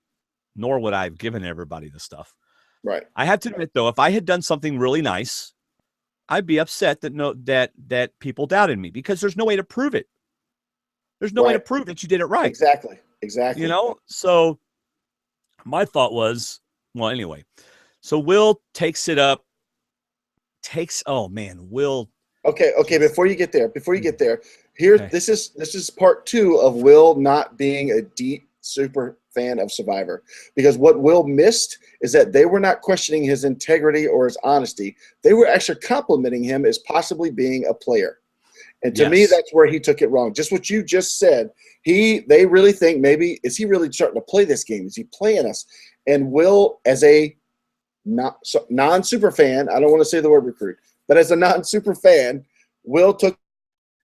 B: nor would I have given everybody the stuff.
C: Right.
B: I have to admit, though, if I had done something really nice, I'd be upset that people doubted me, because there's no way to prove it. There's no way to prove that you did it right.
C: Exactly.
B: You know? So my thought was, well, anyway. So Will takes it up. Will.
C: Okay. Before you get there, here, this is part 2 of Will not being a deep super fan of Survivor, because what Will missed is that they were not questioning his integrity or his honesty. They were actually complimenting him as possibly being a player. And to me, that's where he took it wrong. Just what you just said. They really think, maybe, is he really starting to play this game? Is he playing us? And Will, as a non-super fan, I don't want to say the word recruit, but as a non-super fan, Will took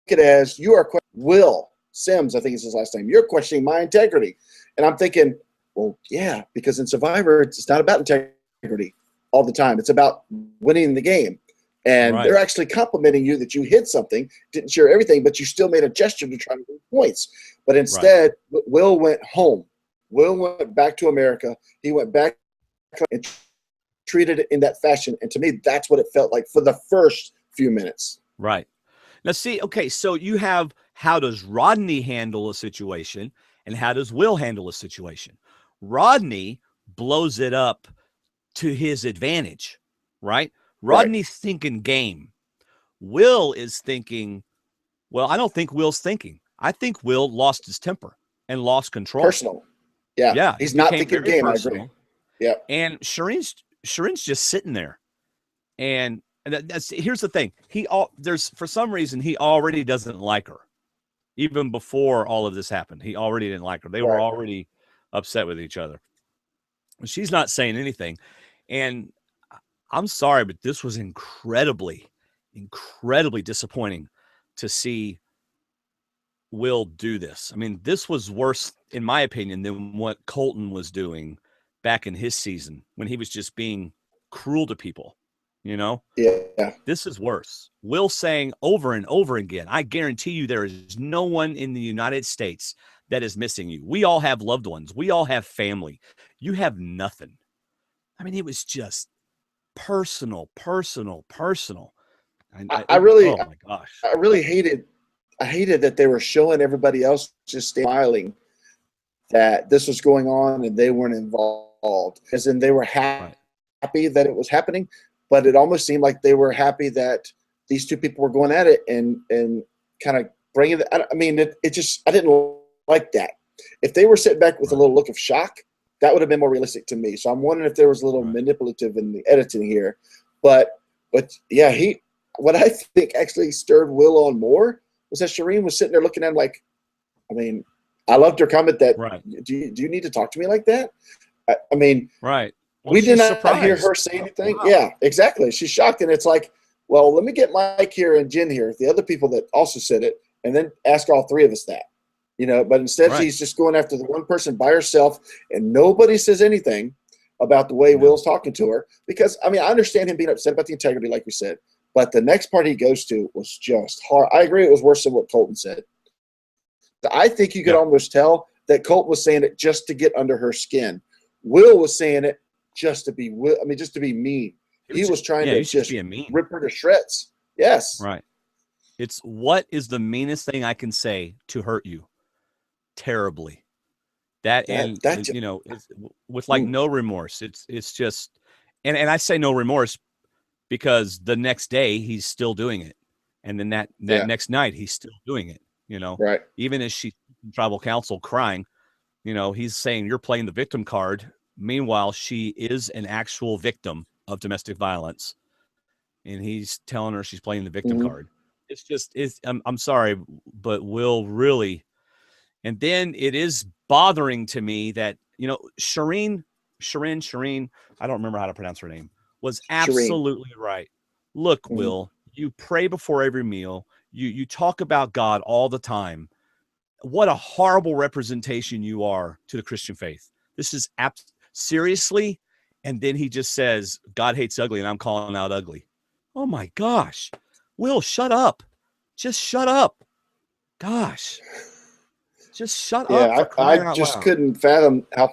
C: it as, you are Will Sims, I think is his last name. You're questioning my integrity. And I'm thinking, well, yeah, because in Survivor, it's not about integrity all the time. It's about winning the game. And they're actually complimenting you that you hid something, didn't share everything, but you still made a gesture to try to win points. But instead, Will went home. Will went back to America. He went back and treated it in that fashion. And to me, that's what it felt like for the first few minutes.
B: Right. Now, see, okay, so you have, how does Rodney handle a situation and how does Will handle a situation? Rodney blows it up to his advantage, right? Rodney's thinking game. Will is thinking, well, I don't think Will's thinking. I think Will lost his temper and lost control.
C: Personal. Yeah.
B: Yeah.
C: He's not thinking game, personal. I agree. Yeah.
B: And Shireen's just sitting there. And here's the thing. For some reason, he already doesn't like her. Even before all of this happened, he already didn't like her. They were already upset with each other. She's not saying anything. And I'm sorry, but this was incredibly, incredibly disappointing to see Will do this. I mean, this was worse, in my opinion, than what Colton was doing back in his season when he was just being cruel to people, you know?
C: Yeah.
B: This is worse. Will saying over and over again, I guarantee you there is no one in the United States that is missing you. We all have loved ones. We all have family. You have nothing. I mean, it was just personal.
C: I really,
B: oh my gosh.
C: I really hated that they were showing everybody else just smiling that this was going on and they weren't involved, as in they were happy that it was happening, but it almost seemed like they were happy that these two people were going at it and kind of bringing it. I mean, it just, I didn't like that. If they were sitting back with a little look of shock, that would have been more realistic to me. So I'm wondering if there was a little manipulative in the editing here, but yeah, what I think actually stirred Will on more was that Shireen was sitting there looking at him like, I mean, I loved her comment that, do you need to talk to me like that? I mean,
B: well,
C: we did not hear her say anything. Wow. Yeah, exactly. She's shocked. And it's like, well, let me get Mike here and Jen here, the other people that also said it, and then ask all 3 of us that. You know, but instead she's just going after the one person by herself, and nobody says anything about the way Will's talking to her. Because, I mean, I understand him being upset about the integrity, like we said, but the next part he goes to was just hard. I agree it was worse than what Colton said. I think you could almost tell that Colton was saying it just to get under her skin. Will was saying it just to be mean. He was trying to just rip her to shreds. Yes.
B: Right. It's, what is the meanest thing I can say to hurt you? Terribly. You know, with like no remorse. It's just, and I say no remorse because the next day he's still doing it, and then that next night he's still doing it. You know, even as she's in tribal council crying, you know, he's saying you're playing the victim card. Meanwhile, she is an actual victim of domestic violence, and he's telling her she's playing the victim card. It's just, I'm sorry, but Will really. And then it is bothering to me that Shireen, I don't remember how to pronounce her name, was
C: Shireen.
B: absolutely right. Look, Will, you pray before every meal. You talk about God all the time. What a horrible representation you are to the Christian faith. This is seriously. And then he just says, God hates ugly, and I'm calling out ugly. Oh my gosh. Will, shut up. Just shut up. Gosh. Just shut up.
C: Yeah, I just couldn't fathom how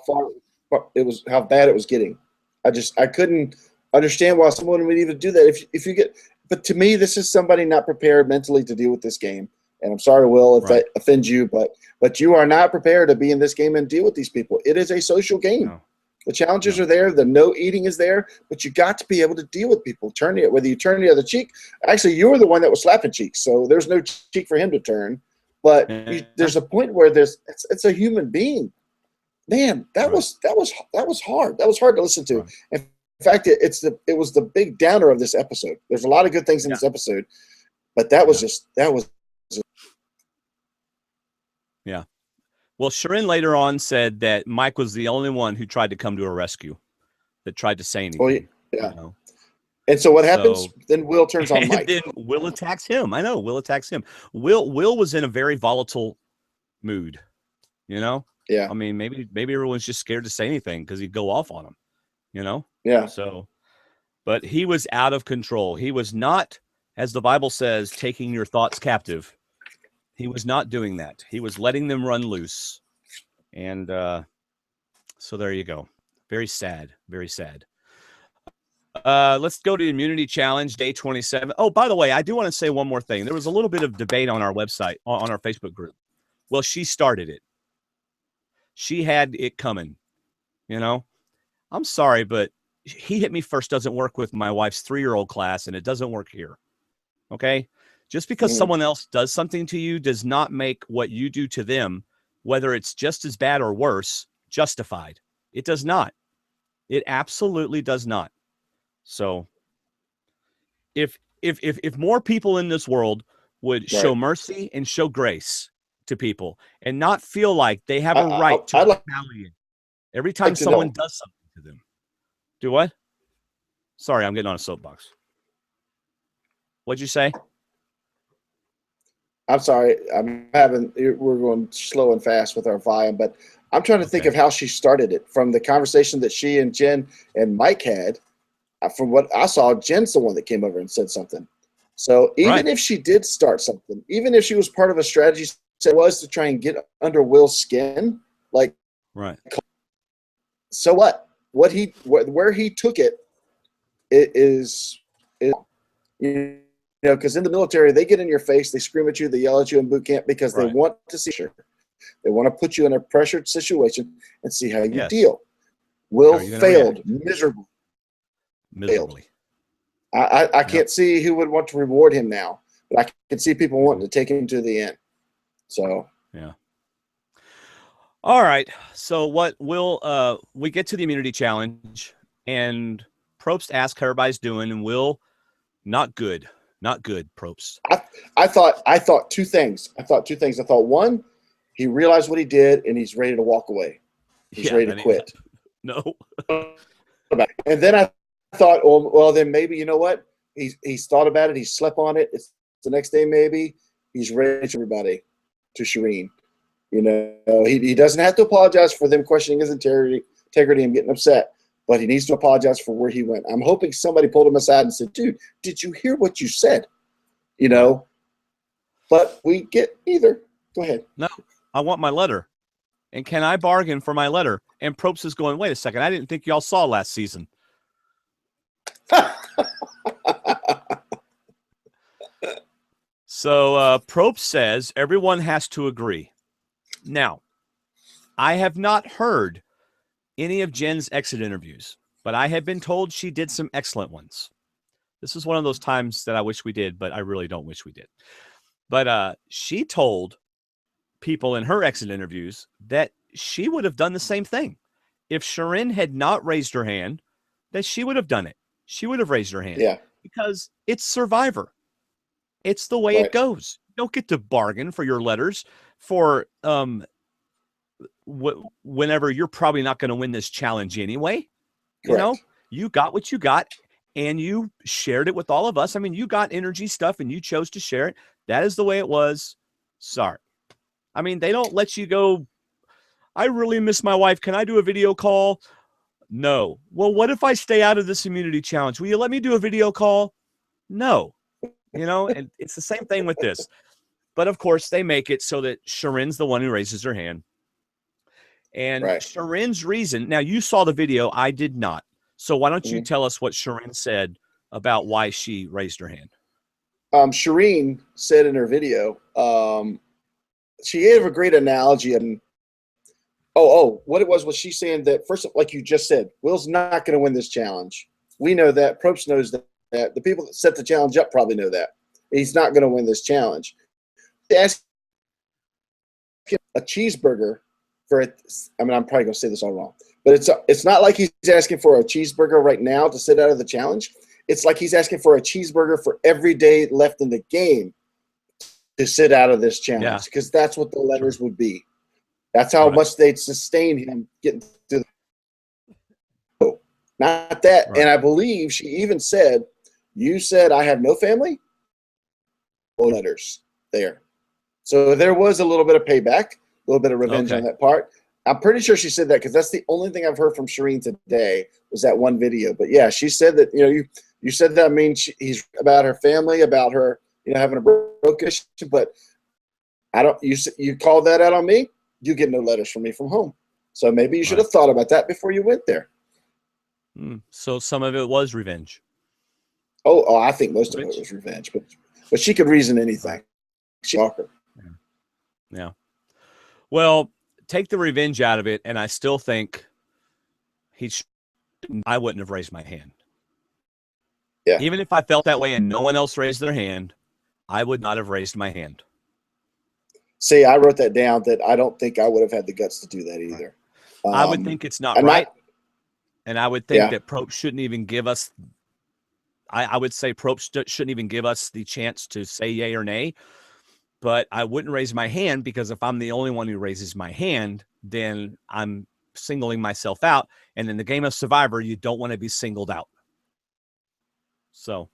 C: how bad it was getting. I couldn't understand why someone would even do that. But to me, this is somebody not prepared mentally to deal with this game. And I'm sorry, Will, if that offends you, but you are not prepared to be in this game and deal with these people. It is a social game.
B: No.
C: The challenges are there. The no eating is there, but you got to be able to deal with people. Whether you turn the other cheek. Actually, you were the one that was slapping cheeks, so there's no cheek for him to turn. But there's a point where it's a human being. Man, that was hard. That was hard to listen to.
B: Right.
C: In fact, it was the big downer of this episode. There's a lot of good things in this episode, but that was just.
B: Yeah. Well, Shireen later on said that Mike was the only one who tried to come to her rescue, that tried to say anything.
C: Oh, yeah. And so what happens? Then Will turns on Mike.
B: Then Will attacks him. I know. Will attacks him. Will was in a very volatile mood. Yeah. I mean, maybe everyone's just scared to say anything because he'd go off on him.
C: Yeah.
B: So, but he was out of control. He was not, as the Bible says, taking your thoughts captive. He was not doing that. He was letting them run loose. And so there you go. Very sad. Very sad. Let's go to the Immunity Challenge, day 27. Oh, by the way, I do want to say one more thing. There was a little bit of debate on our website, on our Facebook group. Well, she started it. She had it coming. I'm sorry, but He Hit Me First doesn't work with my wife's 3-year-old class, and it doesn't work here. Okay? Just because someone else does something to you does not make what you do to them, whether it's just as bad or worse, justified. It does not. It absolutely does not. So if more people in this world would show mercy and show grace to people and not feel like they have a right to retaliate every time someone does something to them. Do what? Sorry, I'm getting on a soapbox. What'd you say?
C: I'm sorry. We're going slow and fast with our volume, but I'm trying to think of how she started it from the conversation that she and Jen and Mike had. From what I saw, Jen's the one that came over and said something. So even if she did start something, even if she was part of a strategy, it was to try and get under Will's skin. So what? Where he took it is because in the military, they get in your face, they scream at you, they yell at you in boot camp because they want to see you. They want to put you in a pressured situation and see how you deal. Will failed miserably. I can't see who would want to reward him now, but I can see people wanting to take him to the end. So
B: all right. So what Will? We get to the immunity challenge, and Probst asks how everybody's doing, and Will, not good. Not good, Probst.
C: I thought two things. I thought one, he realized what he did and he's ready to walk away. He's ready to quit.
B: No.
C: And then I thought, well, then maybe, you know what? He's thought about it. He slept on it. It's the next day, maybe he's ready to everybody, to Shireen. He doesn't have to apologize for them questioning his integrity and getting upset. But he needs to apologize for where he went. I'm hoping somebody pulled him aside and said, dude, did you hear what you said? But we get neither. Go ahead.
B: No, I want my letter. And can I bargain for my letter? And Probst is going, wait a second. I didn't think y'all saw last season. So Probst says everyone has to agree. Now, I have not heard any of Jen's exit interviews, but I have been told she did some excellent ones. This is one of those times that I wish we did, but I really don't wish we did. But she told people in her exit interviews that she would have done the same thing. If Shireen had not raised her hand, that she would have done it. She would have raised her hand.
C: Yeah.
B: Because it's Survivor. It's the way it goes. You don't get to bargain for your letters for whenever you're probably not going to win this challenge anyway.
C: Correct.
B: You know, you got what you got and you shared it with all of us. I mean, you got energy stuff and you chose to share it. That is the way it was. Sorry. I mean, they don't let you go, I really miss my wife. Can I do a video call? No. Well, what if I stay out of this immunity challenge? Will you let me do a video call? No. You know, and it's the same thing with this. But of course, they make it so that Shireen's the one who raises her hand. And Shireen's reason, now you saw the video, I did not. So why don't you tell us what Shireen said about why she raised her hand?
C: Shireen said in her video, she gave a great analogy. And what it was she's saying that, first, like you just said, Will's not going to win this challenge. We know that. Probst knows that. The people that set the challenge up probably know that. He's not going to win this challenge. Ask a cheeseburger for it. I mean, I'm probably going to say this all wrong, but it's not like he's asking for a cheeseburger right now to sit out of the challenge. It's like he's asking for a cheeseburger for every day left in the game to sit out of this challenge, because that's what the letters would be. That's how much they'd sustain him getting to the not that. And I believe she even said, you said I have no family? Letters there. So there was a little bit of payback, a little bit of revenge on that part. I'm pretty sure she said that, because that's the only thing I've heard from Shireen today was that one video. But yeah, she said that, you said that, I mean, he's about her family, about her, having a broken, but I don't, you called that out on me. You get no letters from me from home. So maybe you should have thought about that before you went there.
B: So some of it was revenge.
C: Oh, I think most of it was revenge, but she could reason anything.
B: Yeah. Well, take the revenge out of it, and I still think I wouldn't have raised my hand.
C: Yeah.
B: Even if I felt that way and no one else raised their hand, I would not have raised my hand.
C: See, I wrote that down, that I don't think I would have had the guts to do that either.
B: I would think it's not right. And I would think that Probst shouldn't even give us, I would say Probst shouldn't even give us the chance to say yay or nay. But I wouldn't raise my hand, because if I'm the only one who raises my hand, then I'm singling myself out. And in the game of Survivor, you don't want to be singled out. So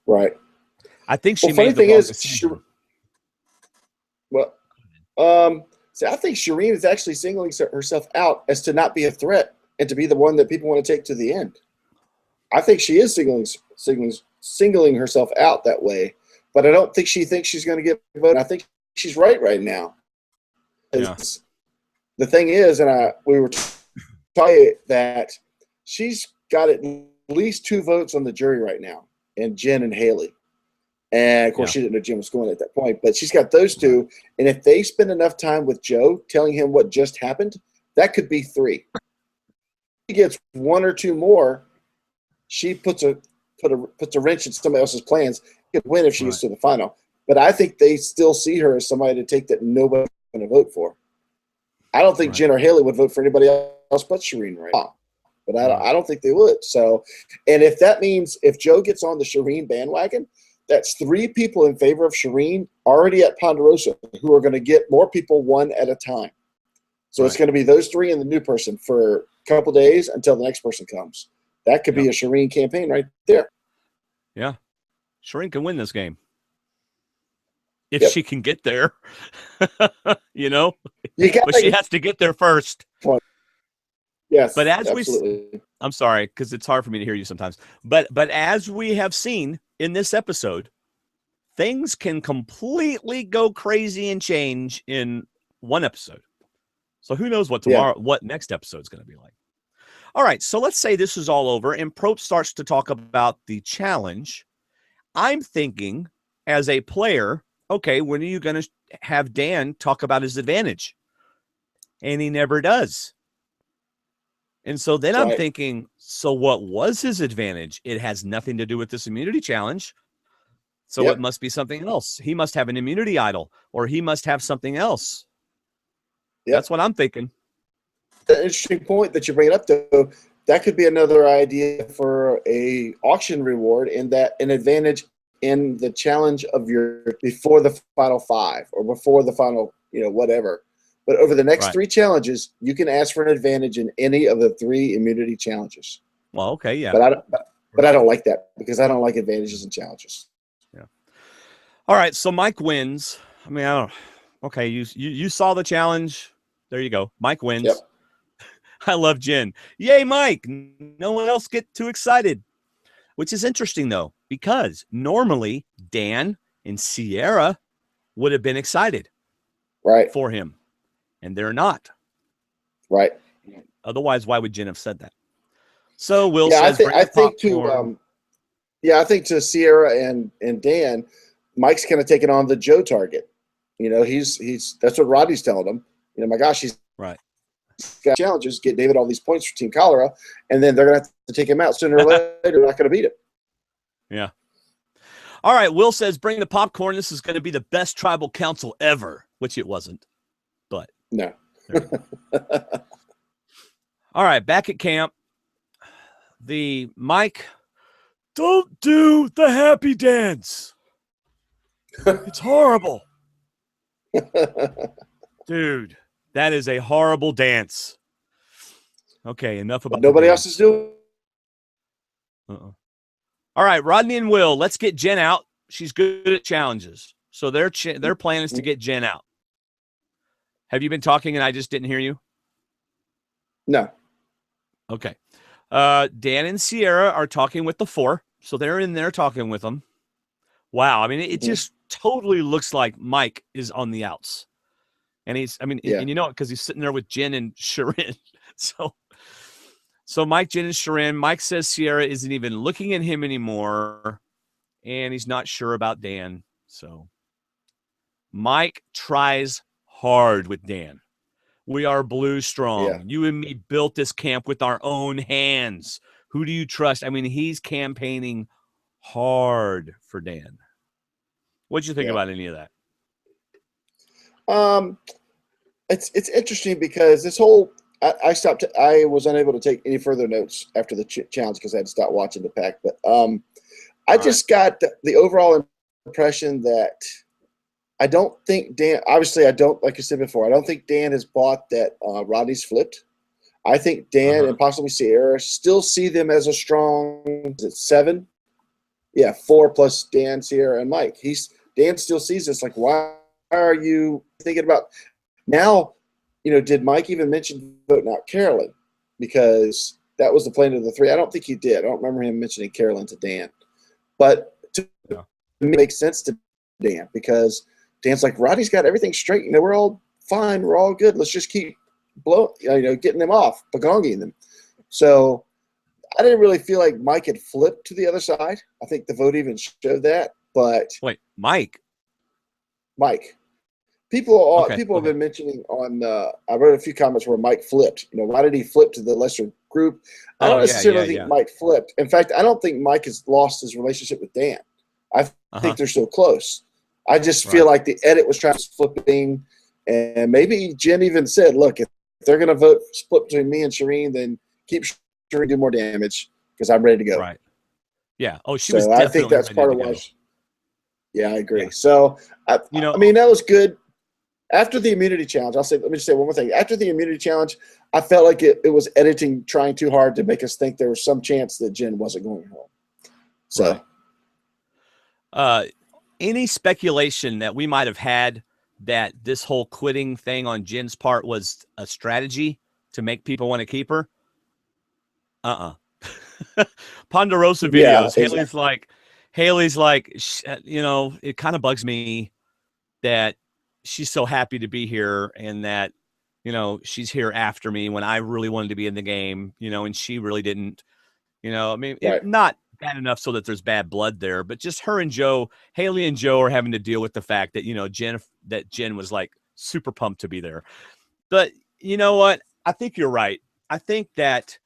B: I think she made the wrong decision.
C: See, I think Shireen is actually singling herself out as to not be a threat and to be the one that people want to take to the end. I think she is singling herself out that way, but I don't think she thinks she's going to get voted. I think she's right now. Yeah. The thing is, and we were talking that she's got at least 2 votes on the jury right now, and Jen and Haley. And of course, she didn't know Jen was going at that point, but she's got those 2. And if they spend enough time with Joe telling him what just happened, that could be 3. If she gets 1 or 2 more, she puts a wrench in somebody else's plans. She could win if she gets to the final. But I think they still see her as somebody to take that nobody's going to vote for. I don't think Jen or Haley would vote for anybody else but Shireen right now. But I don't think they would. So, and if that means if Joe gets on the Shireen bandwagon, that's 3 people in favor of Shireen already at Ponderosa who are going to get more people one at a time. So it's going to be those 3 and the new person for a couple days until the next person comes. That could be a Shireen campaign right there.
B: Yeah. Shireen can win this game. If she can get there, but she has to get there first.
C: Yes,
B: but as
C: absolutely.
B: I'm sorry, because it's hard for me to hear you sometimes. But as we have seen in this episode, things can completely go crazy and change in one episode. So who knows what what next episode is going to be like. All right, so let's say this is all over and Probst starts to talk about the challenge. I'm thinking as a player, okay, when are you going to have Dan talk about his advantage? And he never does. And so then I'm thinking, so what was his advantage? It has nothing to do with this immunity challenge. So it must be something else. He must have an immunity idol, or he must have something else. That's what I'm thinking.
C: The interesting point that you bring up, though, that could be another idea for a auction reward, in that an advantage in the challenge of your before the final 5 or before the final, whatever. But over the next 3 challenges, you can ask for an advantage in any of the 3 immunity challenges.
B: Well, okay, yeah.
C: But I don't like that because I don't like advantages in challenges.
B: Yeah. All right, so Mike wins. I mean, I don't. Okay, you saw the challenge. There you go. Mike wins.
C: Yep.
B: I love Jen. Yay, Mike! No one else get too excited. Which is interesting though, because normally Dan and Sierra would have been excited, for him, and they're not.
C: Right.
B: Otherwise, why would Jen have said that? So Will
C: says,
B: I think
C: to Sierra and Dan, Mike's kind of taking on the Joe target. You know, he's that's what Rodney's telling him. You know, my gosh, he's got challenges, get David all these points for Team Cholera, and then they're gonna have to take him out sooner or later. They're not gonna beat him. Yeah.
B: All right. Will says, bring the popcorn. This is going to be the best tribal council ever, which it wasn't, but
C: no.
B: All right. Back at camp, the Mike, don't do the happy dance. It's horrible. Dude, that is a horrible dance. Okay. Enough about
C: nobody else is doing.
B: All right, Rodney and Will, let's get Jen out. She's good at challenges. So their plan is to get Jen out. Have you been talking and I just didn't hear you?
C: No.
B: Okay. Dan and Sierra are talking with the 4. So they're in there talking with them. Wow. I mean, it just totally looks like Mike is on the outs. And and you know it because he's sitting there with Jen and Shireen. So Mike, Jen, and Shireen. Mike says Sierra isn't even looking at him anymore, and he's not sure about Dan. So Mike tries hard with Dan. We are blue strong. Yeah. You and me built this camp with our own hands. Who do you trust? I mean, he's campaigning hard for Dan. What'd you think about any of that?
C: It's interesting because this whole I stopped. I was unable to take any further notes after the challenge because I had to stop watching the pack. But I just got the overall impression that I don't think Dan. Obviously, I don't. Like I said before, I don't think Dan has bought that Rodney's flipped. I think Dan and possibly Sierra still see them as a strong. Is it 7? Yeah, 4 plus Dan, Sierra, and Mike. Dan still sees this like, why are you thinking about now? You know, did Mike even mention voting out Carolyn? Because that was the plan of the 3. I don't think he did. I don't remember him mentioning Carolyn to Dan. But to me, it makes sense to Dan because Dan's like, Rodney's got everything straight. You know, we're all fine. We're all good. Let's just keep getting them off, bagongiing them. So I didn't really feel like Mike had flipped to the other side. I think the vote even showed that. But
B: wait, Mike.
C: People have been mentioning on. I wrote a few comments where Mike flipped. You know, why did he flip to the lesser group? I don't necessarily think Mike flipped. In fact, I don't think Mike has lost his relationship with Dan. I think they're still close. I just feel like the edit was trying to flip thing, and maybe Jen even said, "Look, if they're going to vote split between me and Shireen, then keep Shireen do more damage because I'm ready to go."
B: Right. Yeah. Oh, she was.
C: I think that's part of why. Yeah, I agree. Yeah. So, I mean, that was good. After the immunity challenge, let me just say one more thing. After the immunity challenge, I felt like it was editing trying too hard to make us think there was some chance that Jen wasn't going home. So,
B: any speculation that we might have had that this whole quitting thing on Jen's part was a strategy to make people want to keep her? Ponderosa videos. Yeah, Haley's like, you know, it kind of bugs me that she's so happy to be here and that, you know, she's here after me when I really wanted to be in the game, you know, and she really didn't, you know, I mean, not bad enough so that there's bad blood there, but just her and Joe, Haley and Joe are having to deal with the fact that, you know, Jen was like super pumped to be there. But you know what? I think you're right. I think that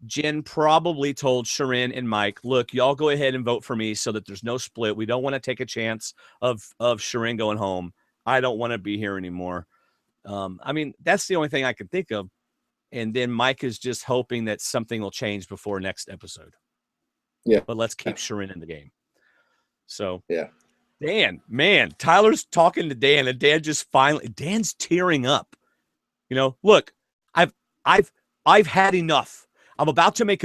B: Jen probably told Shireen and Mike, look, y'all go ahead and vote for me so that there's no split. We don't want to take a chance of Shireen going home. I don't want to be here anymore. I mean, that's the only thing I can think of. And then Mike is just hoping that something will change before next episode.
C: Yeah.
B: But let's keep Shireen in the game. So,
C: yeah.
B: Dan, man, Tyler's talking to Dan, and Dan's tearing up Look, I've had enough. I'm about to make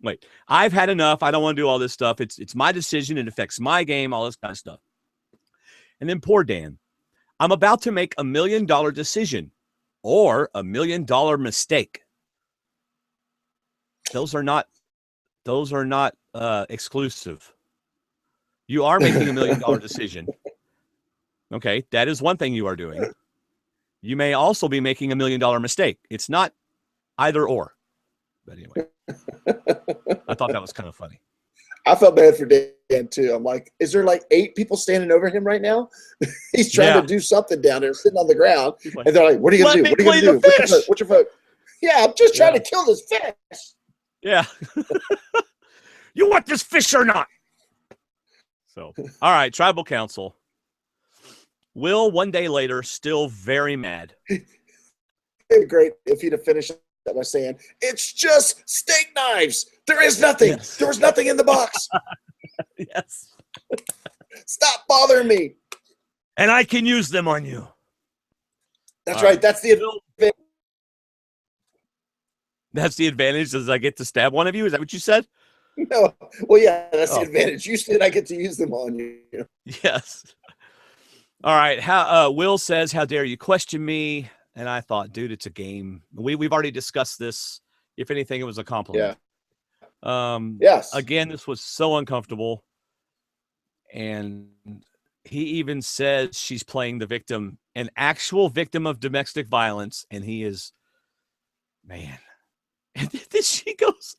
B: wait. I've had enough. I don't want to do all this stuff. It's my decision. It affects my game. All this kind of stuff. And then poor Dan. I'm about to make $1 million decision or $1 million mistake. Those are not exclusive. You are making $1 million decision. Okay, that is one thing you are doing. You may also be making $1 million mistake. It's not either or. But anyway, I thought that was kind of funny.
C: I felt bad for Dan too. I'm like, is there like 8 people standing over him right now? He's trying to do something down there, sitting on the ground, and they're like, "What are you gonna do? What are you gonna do? What's your vote? Yeah, I'm just trying to kill this fish.
B: Yeah. You want this fish or not? So, all right, tribal council. Will, one day later, still very mad.
C: It'd be great if he'd have finished that by saying, "It's just steak knives. There is nothing. Yes. There was nothing in the box."
B: Yes.
C: Stop bothering me.
B: And I can use them on you.
C: That's right. That's the advantage.
B: That's the advantage, is I get to stab one of you? Is that what you said?
C: No. Well, yeah, that's the advantage. You said I get to use them on you.
B: Yes. All right. Will says, "How dare you question me?" And I thought, dude, it's a game. We've already discussed this. If anything, it was a compliment. Yeah.
C: Yes.
B: Again, this was so uncomfortable. And he even says she's playing the victim, an actual victim of domestic violence. And he is, man. And then she goes,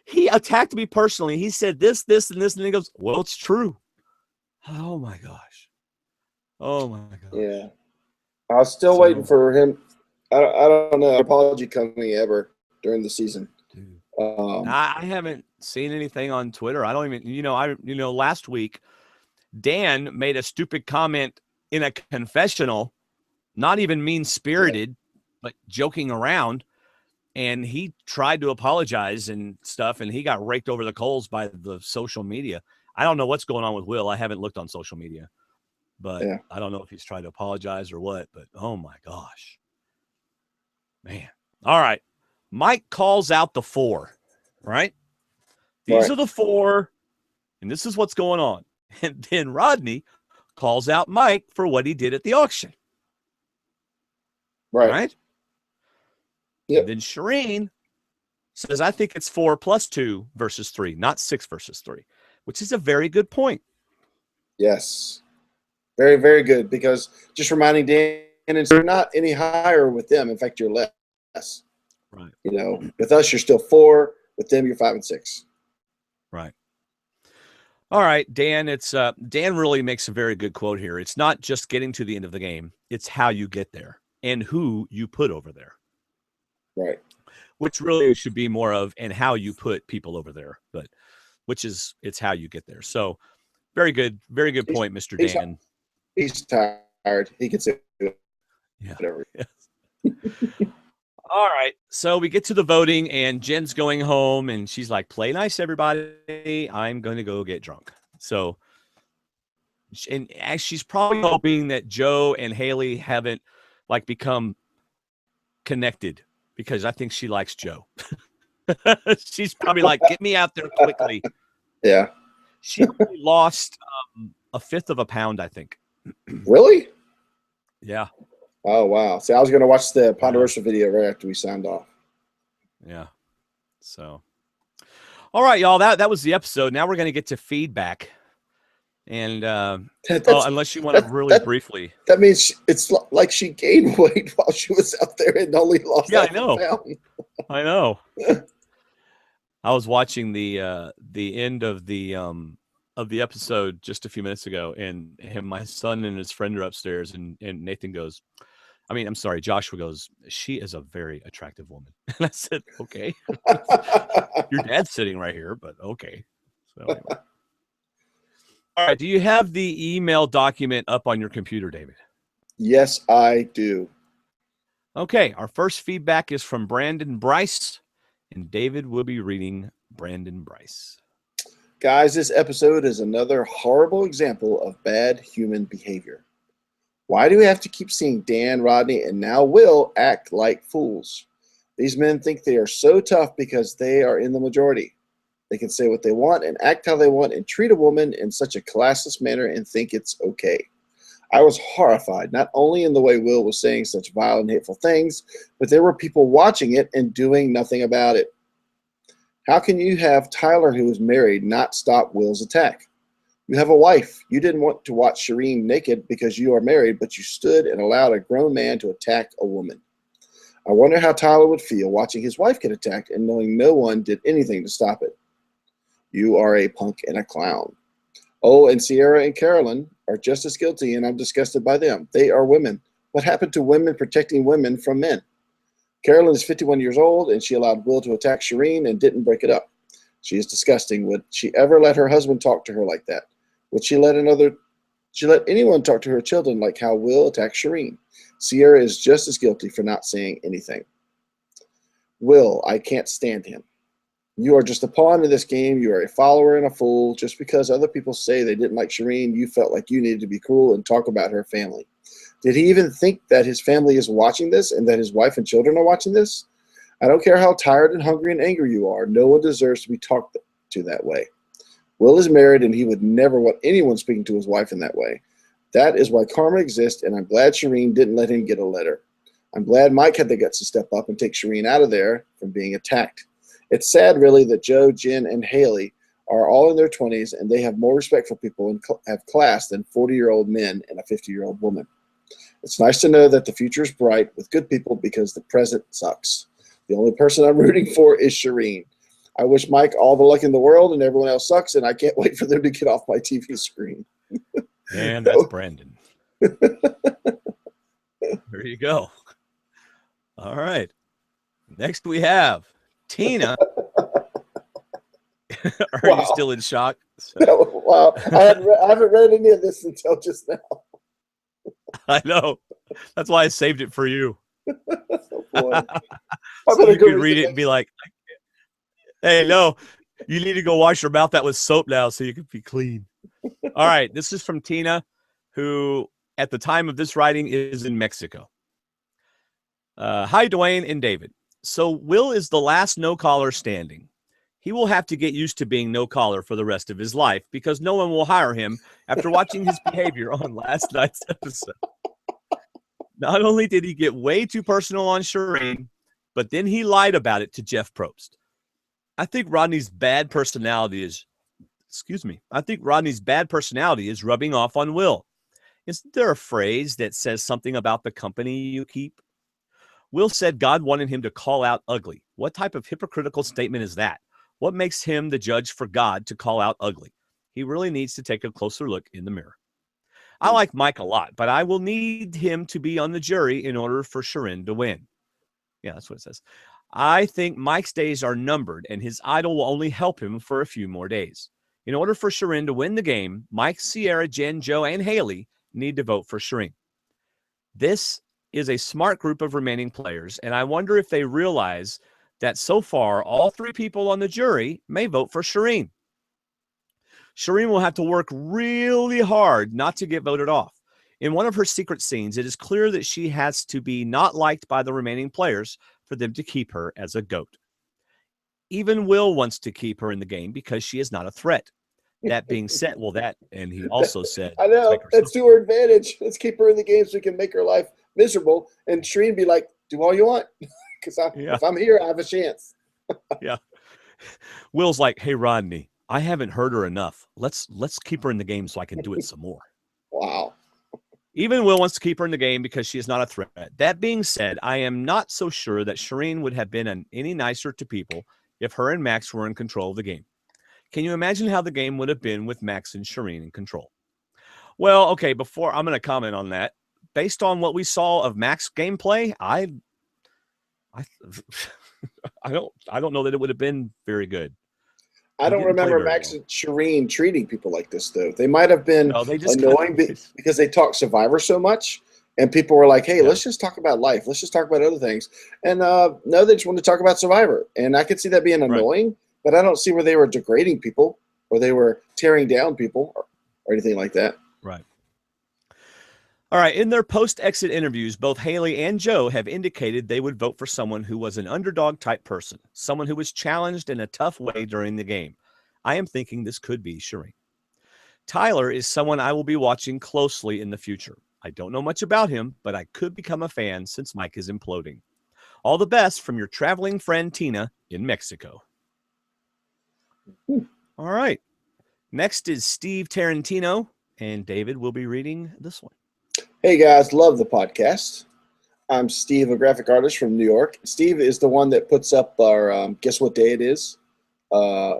B: he attacked me personally. He said this, and this. And he goes, well, it's true. Oh, my gosh. Oh, my gosh.
C: Yeah. I was still waiting for him. I don't know. Apology coming ever during the season.
B: I haven't seen anything on Twitter. I don't even, last week, Dan made a stupid comment in a confessional, not even mean-spirited, but joking around. And he tried to apologize and stuff, and he got raked over the coals by the social media. I don't know what's going on with Will. I haven't looked on social media. But I don't know if he's trying to apologize or what. But, oh, my gosh. Man. All right. Mike calls out the 4, right? These are the 4, and this is what's going on. And then Rodney calls out Mike for what he did at the auction. Right?
C: Yep.
B: And then Shireen says, I think it's 4 plus 2 versus 3, not 6 versus 3, which is a very good point.
C: Yes. Very, very good, because just reminding Dan, and you're not any higher with them. In fact, you're less.
B: Right.
C: With us, you're still 4. With them, you're 5 and 6.
B: Right. All right, Dan. It's Dan really makes a very good quote here. It's not just getting to the end of the game; it's how you get there and who you put over there.
C: Right.
B: Which really should be more of and how you put people over there, but it's how you get there. So, very good point, Mr. Dan.
C: He's tired. He can say whatever.
B: Yes. All right. So we get to the voting, and Jen's going home, and she's like, play nice, everybody. I'm going to go get drunk. So, and she's probably hoping that Joe and Haley haven't become connected, because I think she likes Joe. She's probably like, get me out there quickly.
C: Yeah.
B: She lost 1/5 of a pound, I think.
C: Really?
B: Yeah.
C: Oh, wow. See, I was going to watch the Ponderosa video right after we signed off.
B: Yeah. So, all right, y'all. That was the episode. Now we're going to get to feedback. And unless you want to really briefly.
C: That means it's like she gained weight while she was out there and only lost
B: I know. I know. I was watching the end of the episode just a few minutes ago, and my son and his friend are upstairs, and Nathan goes, Joshua goes, she is a very attractive woman. And I said, okay. Your dad's sitting right here, but okay. So anyway. All right. Do you have the email document up on your computer, David?
C: Yes, I do.
B: Okay. Our first feedback is from Brandon Bryce, and David will be reading Brandon Bryce.
C: Guys, this episode is another horrible example of bad human behavior. Why do we have to keep seeing Dan, Rodney, and now Will act like fools? These men think they are so tough because they are in the majority. They can say what they want and act how they want and treat a woman in such a classless manner and think it's okay. I was horrified, not only in the way Will was saying such vile and hateful things, but there were people watching it and doing nothing about it. How can you have Tyler, who is married, not stop Will's attack? You have a wife. You didn't want to watch Shireen naked because you are married, but you stood and allowed a grown man to attack a woman. I wonder how Tyler would feel watching his wife get attacked and knowing no one did anything to stop it. You are a punk and a clown. Oh, and Sierra and Carolyn are just as guilty, and I'm disgusted by them. They are women. What happened to women protecting women from men? Carolyn is 51 years old, and she allowed Will to attack Shireen and didn't break it up. She is disgusting. Would she ever let her husband talk to her like that? Would she let anyone talk to her children like how Will attacked Shireen? Sierra is just as guilty for not saying anything. Will, I can't stand him. You are just a pawn in this game. You are a follower and a fool. Just because other people say they didn't like Shireen, you felt like you needed to be cruel and talk about her family. Did he even think that his family is watching this and that his wife and children are watching this? I don't care how tired and hungry and angry you are. No one deserves to be talked to that way. Will is married, and he would never want anyone speaking to his wife in that way. That is why karma exists, and I'm glad Shireen didn't let him get a letter. I'm glad Mike had the guts to step up and take Shireen out of there from being attacked. It's sad, really, that Joe, Jen, and Haley are all in their 20s, and they have more respect for people and have class than 40-year-old men and a 50-year-old woman. It's nice to know that the future is bright with good people because the present sucks. The only person I'm rooting for is Shireen. I wish Mike all the luck in the world, and everyone else sucks, and I can't wait for them to get off my TV screen.
B: And that's Brandon. There you go. All right. Next we have Tina. Are you still in shock?
C: Wow. I haven't read any of this until just now.
B: I know. That's why I saved it for you.
C: Oh, boy.
B: So you can read it and be like, hey, no, you need to go wash your mouth out with soap now so you can be clean. All right. This is from Tina, who at the time of this writing is in Mexico. Hi, Dwayne and David. So Will is the last no-caller standing. He will have to get used to being no-caller for the rest of his life because no one will hire him after watching his behavior on last night's episode. Not only did he get way too personal on Shireen, but then he lied about it to Jeff Probst. I think Rodney's bad personality is rubbing off on Will. Isn't there a phrase that says something about the company you keep? Will said God wanted him to call out ugly. What type of hypocritical statement is that? What makes him the judge for God to call out ugly? He really needs to take a closer look in the mirror. I like Mike a lot, but I will need him to be on the jury in order for Shireen to win. Yeah, that's what it says. I think Mike's days are numbered, and his idol will only help him for a few more days. In order for Shireen to win the game, Mike, Sierra, Jen, Joe, and Haley need to vote for Shireen. This is a smart group of remaining players, and I wonder if they realize that so far all three people on the jury may vote for Shireen. Shireen will have to work really hard not to get voted off. In one of her secret scenes, it is clear that she has to be not liked by the remaining players for them to keep her as a goat. Even Will wants to keep her in the game because she is not a threat. That being said, and he also said,
C: I know, that's to her advantage. Let's keep her in the game so we can make her life miserable. And Shireen be like, do all you want. Because if I'm here, I have a chance.
B: Yeah. Will's like, hey, Rodney, I haven't heard her enough. Let's keep her in the game so I can do it some more.
C: Wow.
B: Even Will wants to keep her in the game because she is not a threat. That being said, I am not so sure that Shireen would have been any nicer to people if her and Max were in control of the game. Can you imagine how the game would have been with Max and Shireen in control? Well, okay, before I'm going to comment on that, based on what we saw of Max gameplay, I don't know that it would have been very good.
C: I don't remember Max and Shireen treating people like this, though. They might have been annoying because they talk Survivor so much, and people were like, hey, let's just talk about life. Let's just talk about other things. And no, they just want to talk about Survivor. And I could see that being annoying, but I don't see where they were degrading people or they were tearing down people or anything like that.
B: Right. All right. In their post-exit interviews, both Haley and Joe have indicated they would vote for someone who was an underdog type person, someone who was challenged in a tough way during the game. I am thinking this could be Shireen. Tyler is someone I will be watching closely in the future. I don't know much about him, but I could become a fan since Mike is imploding. All the best from your traveling friend Tina in Mexico. All right. Next is Steve Tarantino, and David will be reading this one.
C: Hey guys, love the podcast. I'm Steve, a graphic artist from New York. Steve is the one that puts up our guess what day it is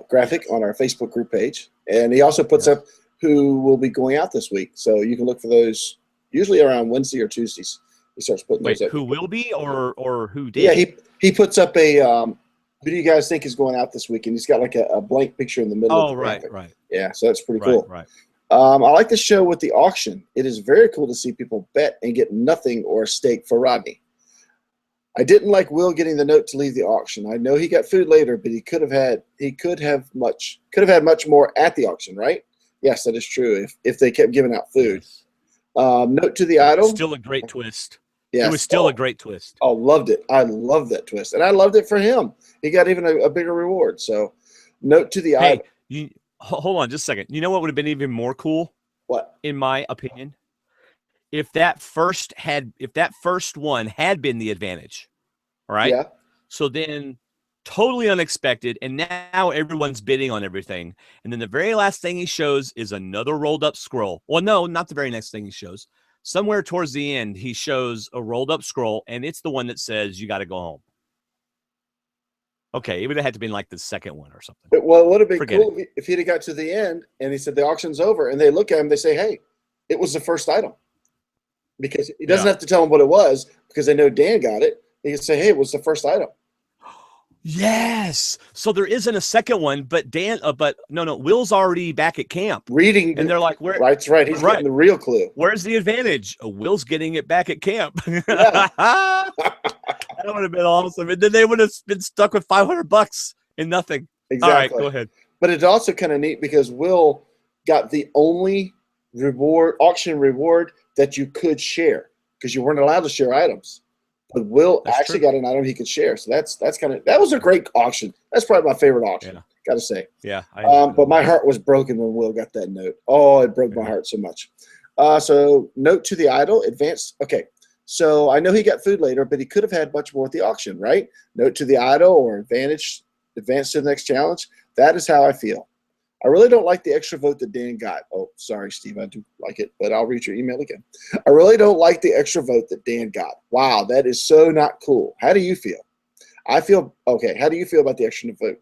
C: graphic on our Facebook group page. And he also puts up who will be going out this week. So you can look for those usually around Wednesday or Tuesdays. He starts putting those up.
B: Who will be or who did?
C: Yeah, he puts up a who do you guys think is going out this week? And he's got like a blank picture in the middle of the graphic.
B: Right.
C: Yeah, so that's pretty cool.
B: Right.
C: I like the show with the auction. It is very cool to see people bet and get nothing or a stake for Rodney. I didn't like Will getting the note to leave the auction. I know he got food later, but he could have had much more at the auction, right? Yes, that is true. If they kept giving out food. Note to the idol.
B: Still a great twist.
C: Yes.
B: It was still a great twist.
C: Oh, loved it. I loved that twist. And I loved it for him. He got even a bigger reward. So note to the idol.
B: Hold on just a second. You know what would have been even more cool?
C: What?
B: In my opinion? If that first one had been the advantage. All right?
C: Yeah.
B: So then totally unexpected, and now everyone's bidding on everything. And then the very last thing he shows is another rolled up scroll. Well, no, not the very next thing he shows. Somewhere towards the end, he shows a rolled up scroll, and it's the one that says you got to go home. Okay, it would have had to be like the second one or something.
C: Well, it would have been cool if he'd have got to the end and he said the auction's over, and they look at him, they say, hey, it was the first item. Because he doesn't have to tell them what it was because they know Dan got it. He can say, hey, it was the first item.
B: Yes. So there isn't a second one, but Will's already back at camp
C: reading,
B: and they're like, "Where?"
C: Right, he's getting the real clue.
B: Where's the advantage? Will's getting it back at camp.
C: Yeah.
B: That would have been awesome, and then they would have been stuck with $500 and nothing.
C: Exactly.
B: All right, go ahead.
C: But it's also kind of neat because Will got the only auction reward that you could share because you weren't allowed to share items. But Will actually got an item he could share. So that was a great auction. That's probably my favorite auction, gotta say.
B: Yeah.
C: But my heart was broken when Will got that note. Oh, it broke my heart so much. So note to the idol, advanced. Okay. So I know he got food later, but he could have had much more at the auction, right? Note to the idol or advance to the next challenge. That is how I feel. I really don't like the extra vote that Dan got. Oh, sorry, Steve. I do like it, but I'll read your email again. I really don't like the extra vote that Dan got. Wow, that is so not cool. How do you feel? I feel okay. How do you feel about the extra vote,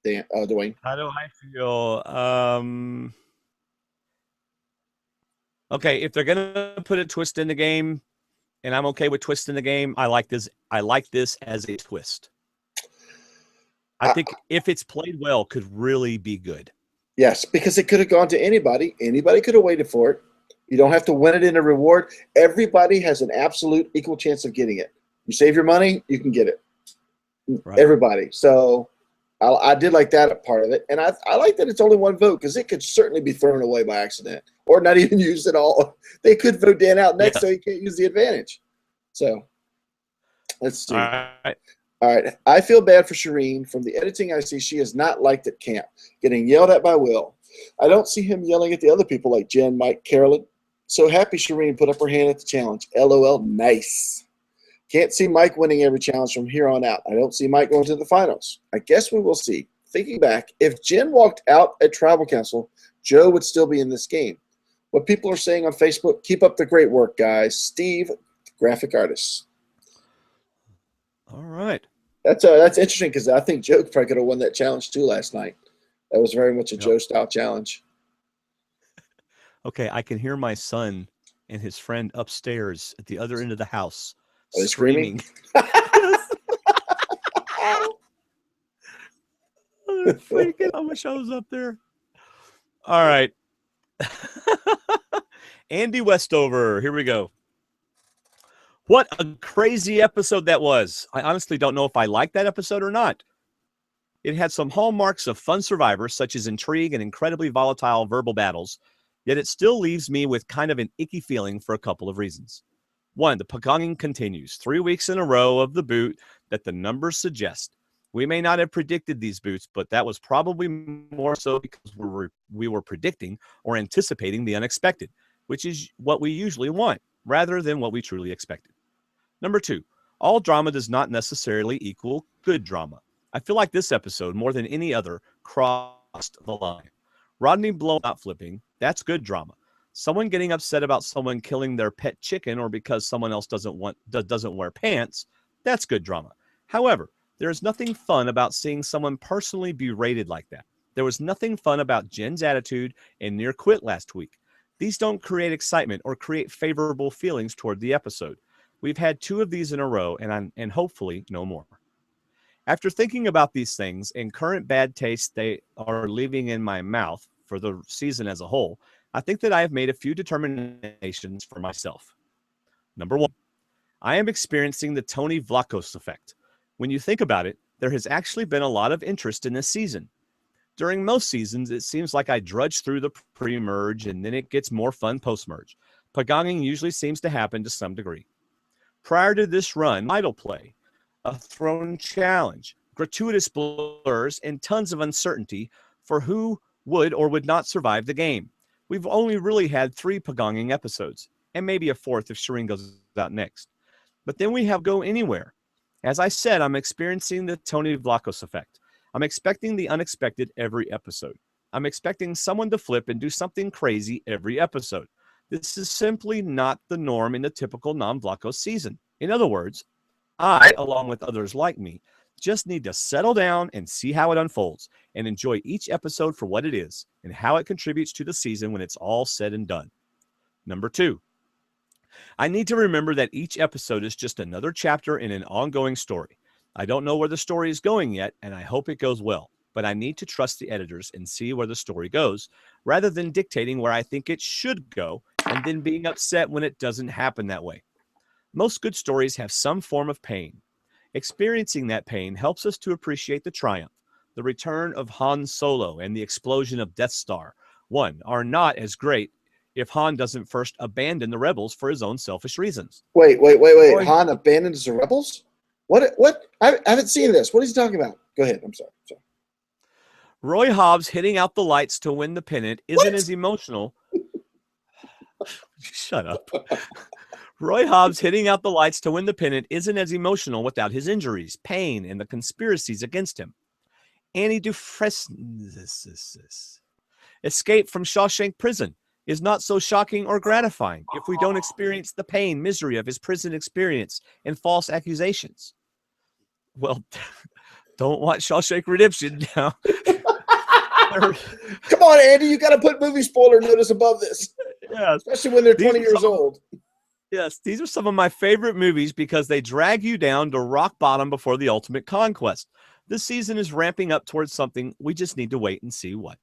C: Dan? Dwayne?
B: How do I feel? Okay, if they're gonna put a twist in the game, and I'm okay with twist in the game, I like this. I like this as a twist. I think if it's played well, could really be good.
C: Yes, because it could have gone to anybody. Anybody could have waited for it. You don't have to win it in a reward. Everybody has an absolute equal chance of getting it. You save your money, you can get it. Right. Everybody. So I did like that part of it. And I like that it's only one vote because it could certainly be thrown away by accident or not even used at all. They could vote Dan out next so he can't use the advantage. So let's see. All right. I feel bad for Shireen. From the editing I see, she is not liked at camp, getting yelled at by Will. I don't see him yelling at the other people like Jen, Mike, Carolyn. So happy Shireen put up her hand at the challenge. LOL, nice. Can't see Mike winning every challenge from here on out. I don't see Mike going to the finals. I guess we will see. Thinking back, if Jen walked out at Tribal Council, Joe would still be in this game. What people are saying on Facebook, keep up the great work, guys. Steve, graphic artist.
B: All right.
C: That's interesting because I think Joe probably could have won that challenge too last night. That was very much a Joe-style challenge.
B: Okay, I can hear my son and his friend upstairs at the other end of the house
C: screaming?
B: Freaking! I wish I was up there. All right. Andy Westover, here we go. What a crazy episode that was. I honestly don't know if I liked that episode or not. It had some hallmarks of fun Survivor, such as intrigue and incredibly volatile verbal battles. Yet it still leaves me with kind of an icky feeling for a couple of reasons. One, the pagonging continues, 3 weeks in a row of the boot that the numbers suggest. We may not have predicted these boots, but that was probably more so because we were predicting or anticipating the unexpected, which is what we usually want, rather than what we truly expected. Number two, all drama does not necessarily equal good drama. I feel like this episode, more than any other, crossed the line. Rodney blowing up flipping, that's good drama. Someone getting upset about someone killing their pet chicken or because someone else doesn't wear pants, that's good drama. However, there is nothing fun about seeing someone personally berated like that. There was nothing fun about Jen's attitude and near quit last week. These don't create excitement or create favorable feelings toward the episode. We've had 2 of these in a row, and hopefully no more. After thinking about these things and current bad taste they are leaving in my mouth for the season as a whole, I think that I have made a few determinations for myself. Number 1, I am experiencing the Tony Vlachos effect. When you think about it, there has actually been a lot of interest in this season. During most seasons, it seems like I drudge through the pre-merge and then it gets more fun post-merge. Pagonging usually seems to happen to some degree. Prior to this run, idle play, a throne challenge, gratuitous blurs, and tons of uncertainty for who would or would not survive the game. We've only really had 3 pagonging episodes, and maybe a 4th if Shireen goes out next. But then we have Go Anywhere. As I said, I'm experiencing the Tony Vlachos effect. I'm expecting the unexpected every episode. I'm expecting someone to flip and do something crazy every episode. This is simply not the norm in the typical non-Vlachos season. In other words, I, along with others like me, just need to settle down and see how it unfolds and enjoy each episode for what it is and how it contributes to the season when it's all said and done. Number 2, I need to remember that each episode is just another chapter in an ongoing story. I don't know where the story is going yet, and I hope it goes well, but I need to trust the editors and see where the story goes, rather than dictating where I think it should go and then being upset when it doesn't happen that way. Most good stories have some form of pain. Experiencing that pain helps us to appreciate the triumph. The return of Han Solo and the explosion of Death Star 1 are not as great if Han doesn't first abandon the rebels for his own selfish reasons.
C: Wait. Han abandons the rebels? What? I haven't seen this. What is he talking about? Go ahead. I'm sorry.
B: Roy Hobbs hitting out the lights to win the pennant isn't as emotional. Shut up. Roy Hobbs hitting out the lights to win the pennant isn't as emotional without his injuries, pain, and the conspiracies against him. Annie Dufresne's escape from Shawshank prison is not so shocking or gratifying if we don't experience the pain, misery of his prison experience and false accusations. Well, don't watch Shawshank Redemption now.
C: Come on, Andy, you got to put movie spoiler notice above this.
B: Yeah,
C: especially when they're 20 years old.
B: Yes, these are some of my favorite movies because they drag you down to rock bottom before the ultimate conquest. This season is ramping up towards something. We just need to wait and see what.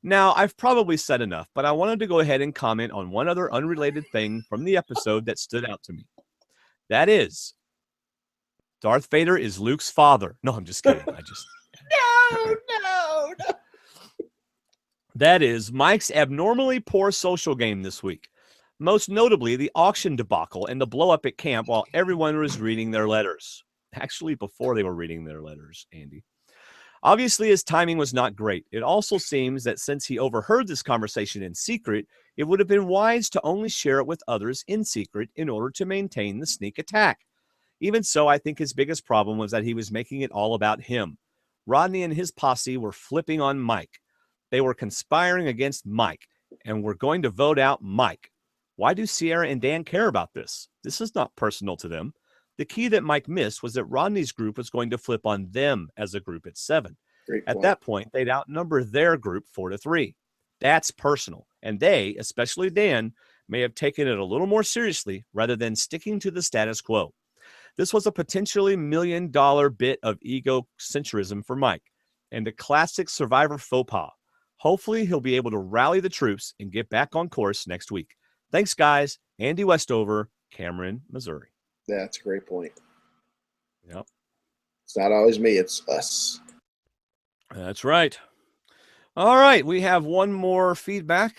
B: Now, I've probably said enough, but I wanted to go ahead and comment on one other unrelated thing from the episode that stood out to me. That is, Darth Vader is Luke's father. No, I'm just kidding.
C: No.
B: That is Mike's abnormally poor social game this week. Most notably, the auction debacle and the blow-up at camp while everyone was reading their letters. Actually, before they were reading their letters, Andy. Obviously, his timing was not great. It also seems that since he overheard this conversation in secret, it would have been wise to only share it with others in secret in order to maintain the sneak attack. Even so, I think his biggest problem was that he was making it all about him. Rodney and his posse were flipping on Mike. They were conspiring against Mike and were going to vote out Mike. Why do Sierra and Dan care about this? This is not personal to them. The key that Mike missed was that Rodney's group was going to flip on them as a group at 7. At that point, they'd outnumber their group 4-3. That's personal. And they, especially Dan, may have taken it a little more seriously rather than sticking to the status quo. This was a potentially $1 million bit of egocentrism for Mike and a classic Survivor faux pas. Hopefully, he'll be able to rally the troops and get back on course next week. Thanks, guys. Andy Westover, Cameron, Missouri.
C: That's a great point.
B: Yep.
C: It's not always me, it's us.
B: That's right. All right, we have one more feedback.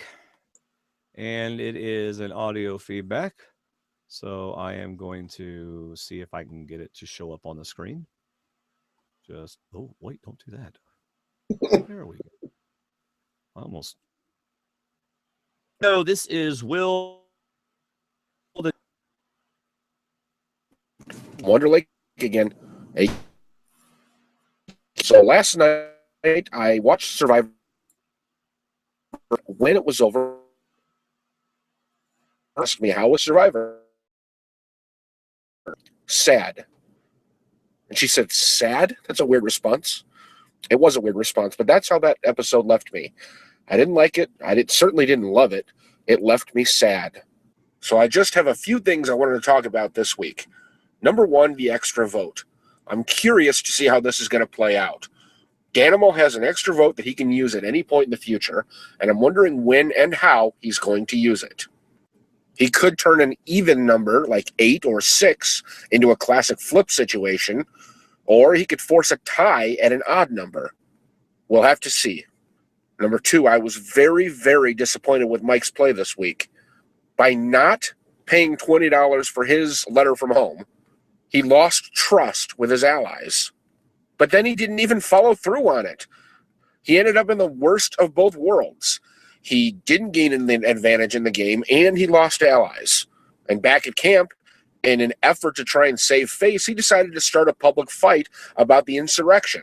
B: And it is an audio feedback. So I am going to see if I can get it to show up on the screen. Oh, wait, don't do that. There we go. Almost. So this is Will.
D: Wonder Lake again. Hey. So last night I watched Survivor. When it was over, asked me how was Survivor. Sad. And she said, sad? That's a weird response. It was a weird response, but that's how that episode left me. I didn't like it. Certainly didn't love it. It left me sad. So I just have a few things I wanted to talk about this week. Number one, the extra vote. I'm curious to see how this is going to play out. Danimal has an extra vote that he can use at any point in the future, and I'm wondering when and how he's going to use it. He could turn an even number, like 8 or 6, into a classic flip situation, or he could force a tie at an odd number. We'll have to see. Number two, I was very, very disappointed with Mike's play this week. By not paying $20 for his letter from home, he lost trust with his allies. But then he didn't even follow through on it. He ended up in the worst of both worlds. He didn't gain an advantage in the game, and he lost allies. And back at camp, in an effort to try and save face, he decided to start a public fight about the insurrection.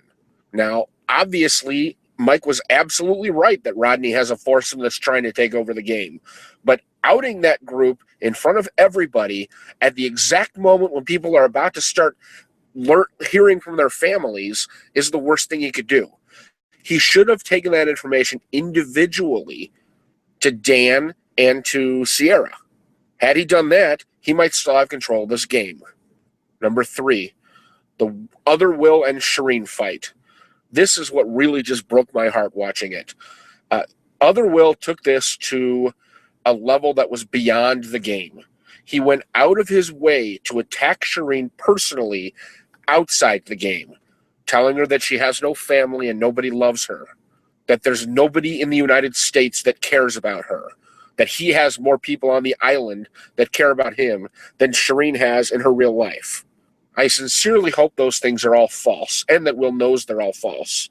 D: Now, obviously, Mike was absolutely right that Rodney has a foursome that's trying to take over the game. But outing that group in front of everybody at the exact moment when people are about to start hearing from their families is the worst thing he could do. He should have taken that information individually to Dan and to Sierra. Had he done that, he might still have control of this game. Number three, the other Will and Shireen fight. This is what really just broke my heart watching it. Other Will took this to a level that was beyond the game. He went out of his way to attack Shireen personally outside the game, telling her that she has no family and nobody loves her, that there's nobody in the United States that cares about her, that he has more people on the island that care about him than Shireen has in her real life. I sincerely hope those things are all false, and that Will knows they're all false.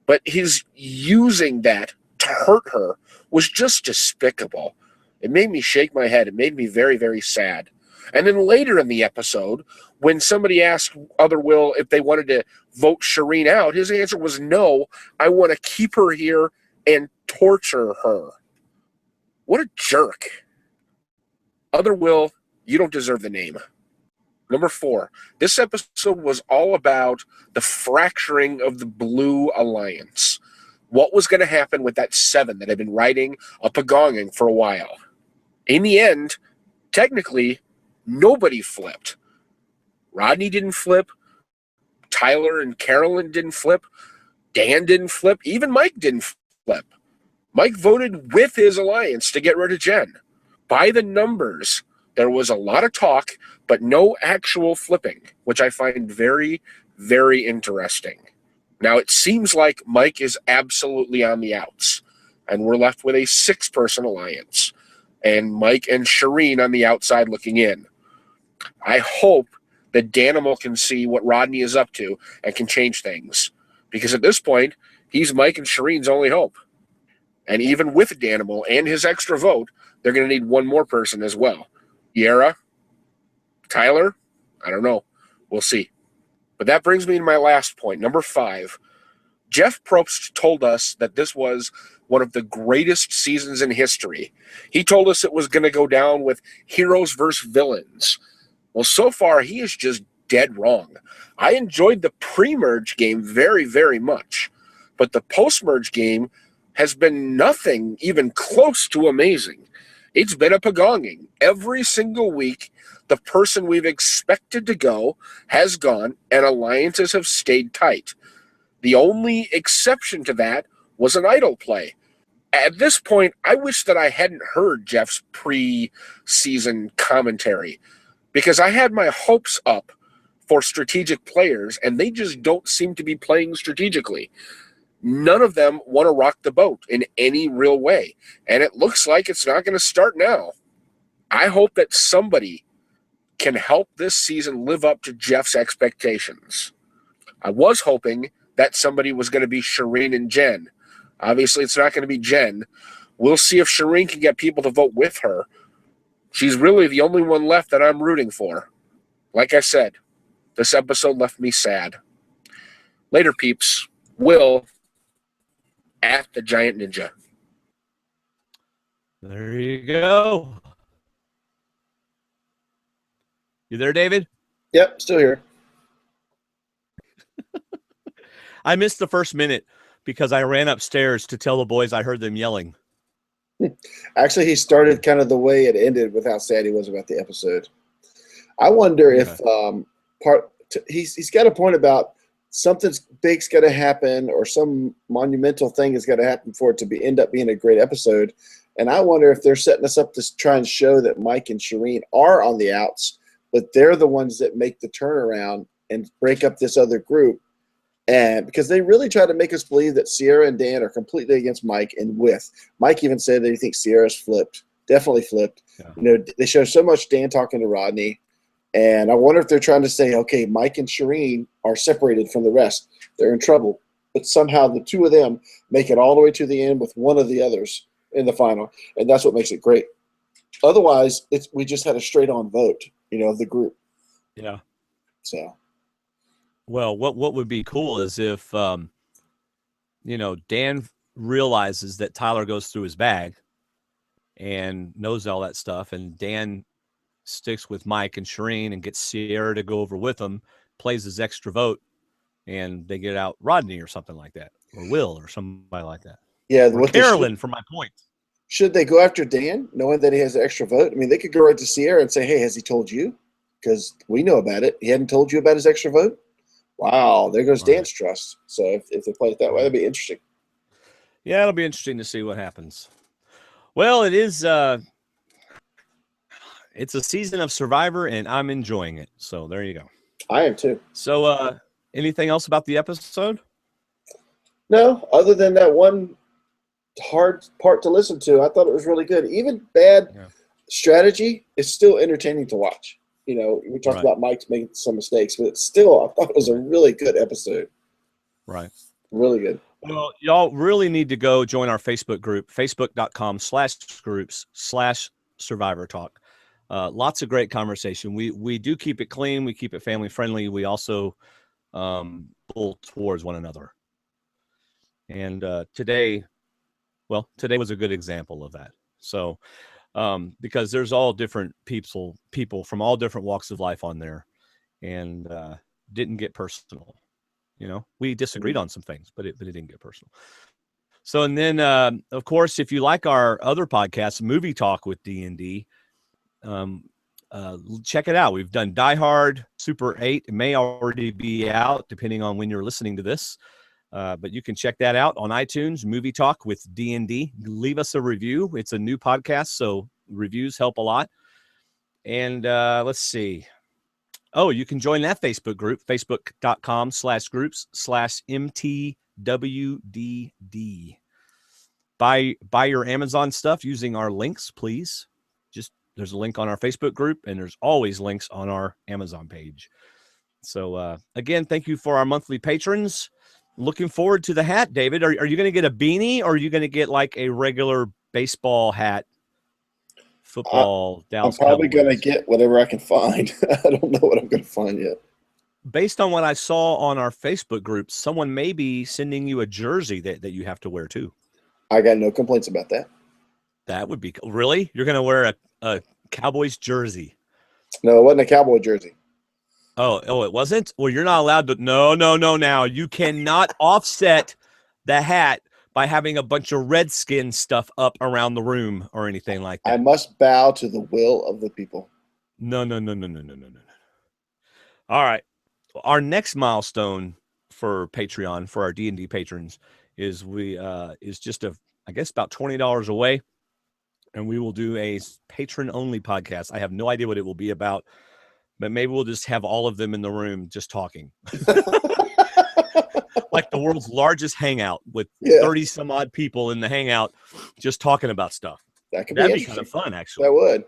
D: But his using that to hurt her was just despicable. It made me shake my head. It made me very, very sad. And then later in the episode, when somebody asked other Will if they wanted to vote Shireen out, his answer was no, I want to keep her here and torture her. What a jerk. Other Will, you don't deserve the name. Number four, this episode was all about the fracturing of the Blue Alliance. What was going to happen with that 7 that had been riding a pagonging for a while? In the end, technically, nobody flipped. Rodney didn't flip. Tyler and Carolyn didn't flip. Dan didn't flip. Even Mike didn't flip. Mike voted with his alliance to get rid of Jen. By the numbers, there was a lot of talk, but no actual flipping, which I find very, very interesting. Now, it seems like Mike is absolutely on the outs, and we're left with a 6-person alliance, and Mike and Shireen on the outside looking in. I hope that Danimal can see what Rodney is up to and can change things, because at this point, he's Mike and Shireen's only hope. And even with Danimal and his extra vote, they're going to need one more person as well. Yara? Tyler? I don't know. We'll see. But that brings me to my last point, number 5. Jeff Probst told us that this was one of the greatest seasons in history. He told us it was going to go down with heroes versus villains. Well, so far, he is just dead wrong. I enjoyed the pre-merge game very, very much. But the post-merge game has been nothing even close to amazing. It's been a pagonging. Every single week, the person we've expected to go has gone, and alliances have stayed tight. The only exception to that was an idle play. At this point, I wish that I hadn't heard Jeff's pre-season commentary, because I had my hopes up for strategic players, and they just don't seem to be playing strategically. None of them want to rock the boat in any real way. And it looks like it's not going to start now. I hope that somebody can help this season live up to Jeff's expectations. I was hoping that somebody was going to be Shireen and Jen. Obviously, it's not going to be Jen. We'll see if Shireen can get people to vote with her. She's really the only one left that I'm rooting for. Like I said, this episode left me sad. Later, peeps. Will at the Giant Ninja.
B: There you go. You there, David?
C: Yep, still here.
B: I missed the first minute because I ran upstairs to tell the boys I heard them yelling.
C: Actually, he started kind of the way it ended with how sad he was about the episode. I wonder if he's got a point about something big's got to happen or some monumental thing has got to happen for it to end up being a great episode. And I wonder if they're setting us up to try and show that Mike and Shireen are on the outs, but they're the ones that make the turnaround and break up this other group. And because they really try to make us believe that Sierra and Dan are completely against Mike and with. Mike even said that he thinks Sierra's flipped, definitely flipped. Yeah. You know, they show so much Dan talking to Rodney. And I wonder if they're trying to say, okay, Mike and Shireen are separated from the rest. They're in trouble. But somehow the two of them make it all the way to the end with one of the others in the final. And that's what makes it great. Otherwise, we just had a straight-on vote, of the group.
B: Yeah.
C: So.
B: Well, what would be cool is if, Dan realizes that Tyler goes through his bag and knows all that stuff, and Dan sticks with Mike and Shireen and gets Sierra to go over with him, plays his extra vote, and they get out Rodney or something like that, or Will or somebody like that.
C: Yeah,
B: or Carolyn, for my point.
C: Should they go after Dan, knowing that he has an extra vote? I mean, they could go right to Sierra and say, hey, has he told you? Because we know about it. He hadn't told you about his extra vote? Wow, there goes Dan's trust. So if they play it that way, that'd be interesting.
B: Yeah, it'll be interesting to see what happens. Well, it is it's a season of Survivor, and I'm enjoying it. So there you go.
C: I am too.
B: So anything else about the episode?
C: No, other than that one hard part to listen to. I thought it was really good. Even bad strategy is still entertaining to watch. We talked about Mike's making some mistakes, but still, I thought it was a really good episode.
B: Right.
C: Really good.
B: Well, y'all really need to go join our Facebook group, facebook.com/groups/Survivor Talk. Lots of great conversation. We do keep it clean. We keep it family friendly. We also pull towards one another. And today was a good example of that. So, because there's all different people from all different walks of life on there, and didn't get personal. We disagreed on some things, but it didn't get personal. So, and then of course, if you like our other podcast, Movie Talk with D&D, check it out. We've done Die Hard, Super 8. It may already be out depending on when you're listening to this. But you can check that out on iTunes, Movie Talk with D&D. Leave us a review. It's a new podcast, so reviews help a lot. And let's see. Oh, you can join that Facebook group, facebook.com/groups/MTWDD. Buy your Amazon stuff using our links, please. There's a link on our Facebook group, and there's always links on our Amazon page. So, again, thank you for our monthly patrons. Looking forward to the hat, David. Are you going to get a beanie, or are you going to get like a regular baseball hat? Football. Dallas
C: I'm probably going to get whatever I can find. I don't know what I'm going to find yet.
B: Based on what I saw on our Facebook group, someone may be sending you a jersey that you have to wear too.
C: I got no complaints about that. That
B: would be cool. Really? You're going to wear a Cowboys jersey?
C: No, it wasn't a Cowboy jersey.
B: Oh, it wasn't? Well, you're not allowed to. No. Now you cannot offset the hat by having a bunch of Redskin stuff up around the room or anything like that.
C: I must bow to the will of the people.
B: No. All right. Our next milestone for Patreon, for our D&D patrons, is just I guess about $20 away. And we will do a patron-only podcast. I have no idea what it will be about, but maybe we'll just have all of them in the room just talking. like the world's largest hangout with 30 some odd people in the hangout just talking about stuff.
C: That'd
B: be kind of fun, actually.
C: That would.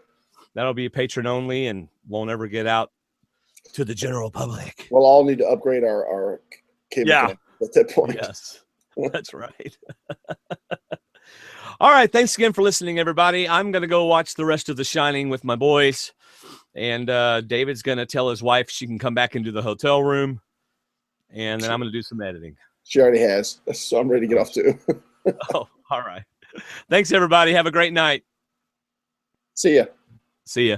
B: That'll be patron only and won't ever get out to the general public.
C: We'll all need to upgrade our cable connection at that point.
B: Yes, that's right. All right. Thanks again for listening, everybody. I'm going to go watch the rest of The Shining with my boys. And David's going to tell his wife she can come back into the hotel room. And then I'm going to do some editing.
C: She already has. So I'm ready to get off too.
B: Oh, all right. Thanks, everybody. Have a great night.
C: See ya.
B: See ya.